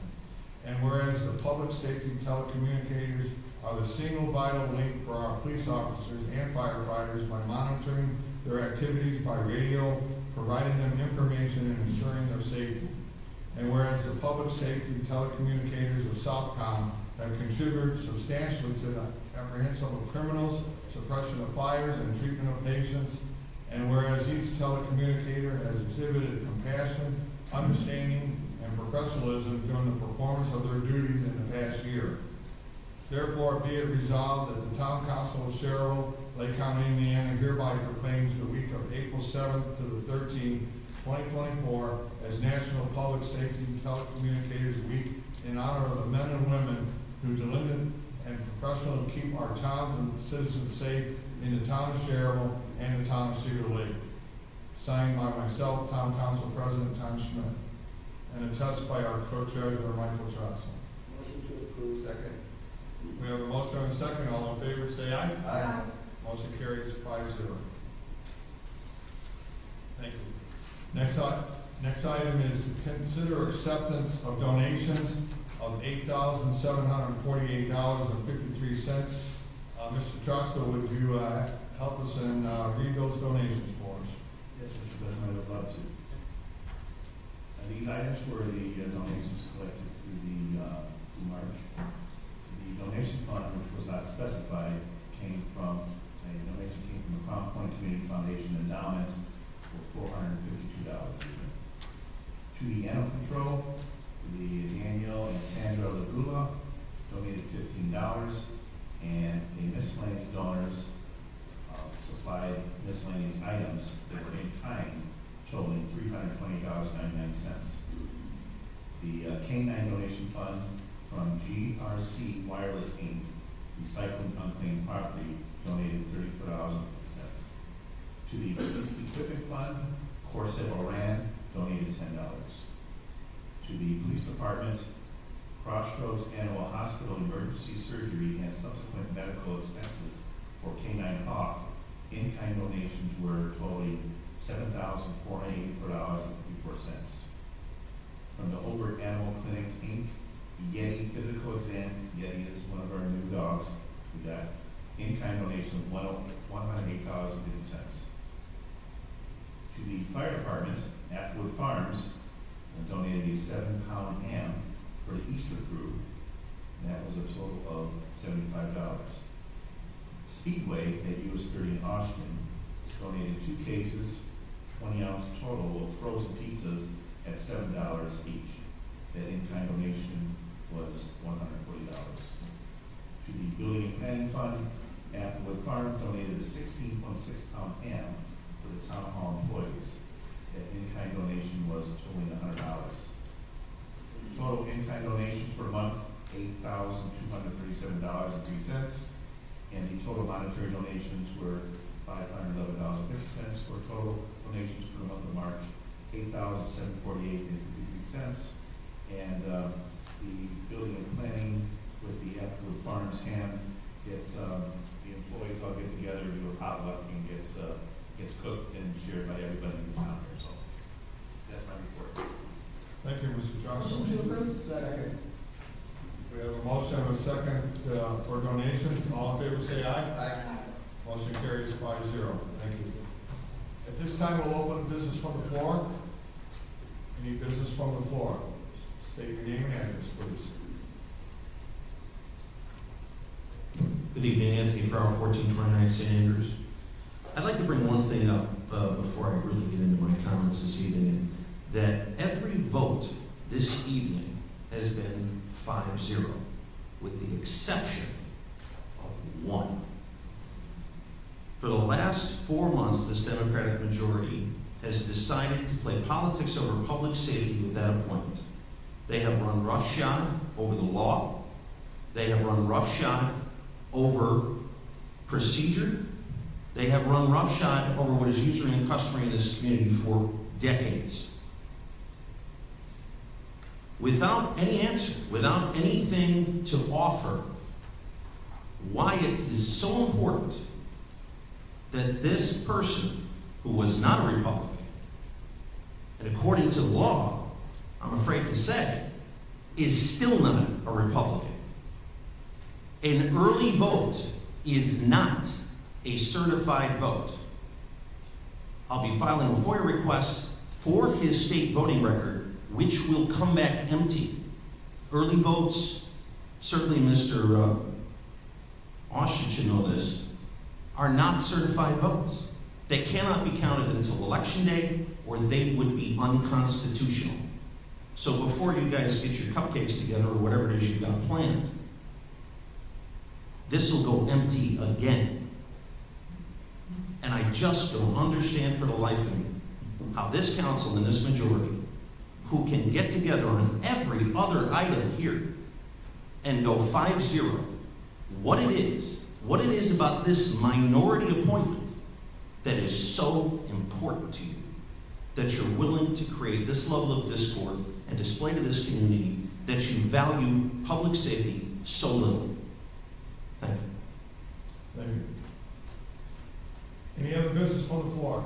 [SPEAKER 8] And whereas the public safety telecommunicators are the single vital link for our police officers and firefighters by monitoring their activities by radio, providing them information and ensuring their safety. And whereas the public safety telecommunicators of Southcom have contributed substantially to the apprehension of criminals, suppression of fires, and treatment of patients. And whereas each telecommunicator has exhibited compassion, understanding, and professionalism during the performance of their duties in the past year. Therefore, be it resolved that the Town Council of Schererville, Lake County, Indiana hereby proclaims the week of April 7th to the 13th, 2024 as National Public Safety Telecommunicators Week in honor of the men and women who diligently and professionally keep our towns and citizens safe in the town of Schererville and the town of Cedar Lake. Signed by myself, Town Council President Tom Schmidt, and attested by our Clerk Treasurer Michael Johnson.
[SPEAKER 1] Motion to approve.
[SPEAKER 8] Second. We have a motion and a second. All in favor, say aye.
[SPEAKER 1] Aye.
[SPEAKER 8] Motion carries 5-0. Thank you. Next item is to consider acceptance of donations of $8,748.53. Mr. Troxel, would you help us and read those donations for us?
[SPEAKER 2] Yes, Mr. President, I would love to. These items were the donations collected through March. The donation fund, which was not specified, a donation came from the Crown Point Community Foundation Endowment for $452 even. To the animal control, the Daniel and Sandra Lagula donated $15, and the miscellaneous donors supplied miscellaneous items that were in kind, totaling $320.99. The K9 donation fund from GRC Wireless Inc., Recycling Unclaimed Property, donated $34.50. To the Police Equipment Fund, Corset Oran donated $10. To the Police Department, Crossroads Animal Hospital Emergency Surgery and subsequent medical expenses for K9 Hawk, in-kind donations were totaling $7,484.54. From the Holbert Animal Clinic Inc., Yeti Physical Exam, Yeti is one of our new dogs, we got in-kind donation of $108.50. To the Fire Department, Applewood Farms donated a 7-pound ham for the Easter crew, and that was a total of $75. Speedway at US 30 in Austin donated 2 cases, 20-ounce total of frozen pizzas at $7 each. That in-kind donation was $140. To the Building and Planning Fund, Applewood Farm donated a 16.6-pound ham for the town hall employees. That in-kind donation was totaling $100. Total in-kind donations per month, $8,237.03, and the total monetary donations were $511.50 for total donations for the month of March, $8,748.53. And the Building and Planning with the Applewood Farms ham gets the employees all get together, do a potluck, and gets cooked and shared by everybody in the town here. So that's my report.
[SPEAKER 8] Thank you, Mr. Johnson.
[SPEAKER 6] Motion to approve.
[SPEAKER 1] Second.
[SPEAKER 8] We have a motion and a second for donation. All in favor, say aye.
[SPEAKER 1] Aye.
[SPEAKER 8] Motion carries 5-0. Thank you. At this time, we'll open business from the floor. Any business from the floor? State your name and address, please.
[SPEAKER 17] Good evening, Anthony Farrell, 1429 St. Andrews. I'd like to bring one thing up before I really get into my comments this evening, that every vote this evening has been 5-0, with the exception of one. For the last 4 months, this Democratic majority has decided to play politics over public safety with that appointment. They have run roughshod over the law. They have run roughshod over procedure. They have run roughshod over what is usually and customary in this community for decades. Without any answer, without anything to offer, why it is so important that this person, who was not a Republican, and according to the law, I'm afraid to say, is still not a Republican. An early vote is not a certified vote. I'll be filing a FOIA request for his state voting record, which will come back empty. Early votes, certainly Mr. Austin should know this, are not certified votes. They cannot be counted until election day, or they would be unconstitutional. So before you guys get your cupcakes together, or whatever it is you've got planned, this will go empty again. And I just don't understand for the life of me how this council and this majority, who can get together on every other item here and go 5-0, what it is about this minority appointment that is so important to you, that you're willing to create this level of discord and display to this community that you value public safety so little. Thank you.
[SPEAKER 8] Thank you. Any other business on the floor?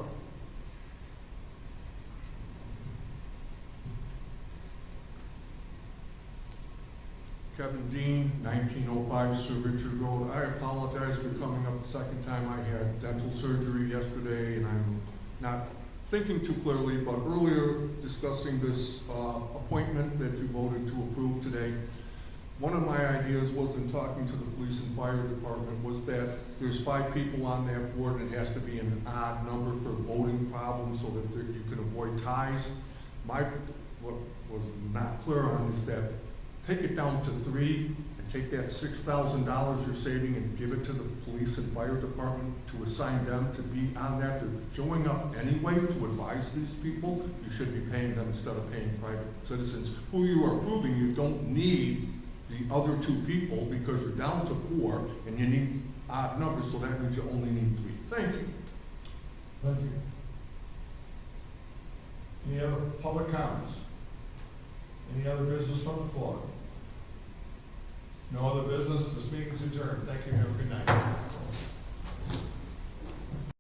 [SPEAKER 8] Kevin Dean, 1905 Sir Richard Road. I apologize for coming up the second time. I had dental surgery yesterday, and I'm not thinking too clearly, but earlier discussing this appointment that you voted to approve today, one of my ideas was, in talking to the police and fire department, was that there's 5 people on that board and it has to be an odd number for voting problems so that you can avoid ties. What was not clear on is that take it down to 3 and take that $6,000 you're saving and give it to the police and fire department to assign them to be on that. They're showing up anyway to advise these people. You should be paying them instead of paying private citizens who you are proving you don't need the other 2 people because you're down to 4 and you need odd numbers, so that means you only need 3. Thank you. Thank you. Any other public comments? Any other business from the floor? No other business. This meeting is adjourned. Thank you. Have a good night.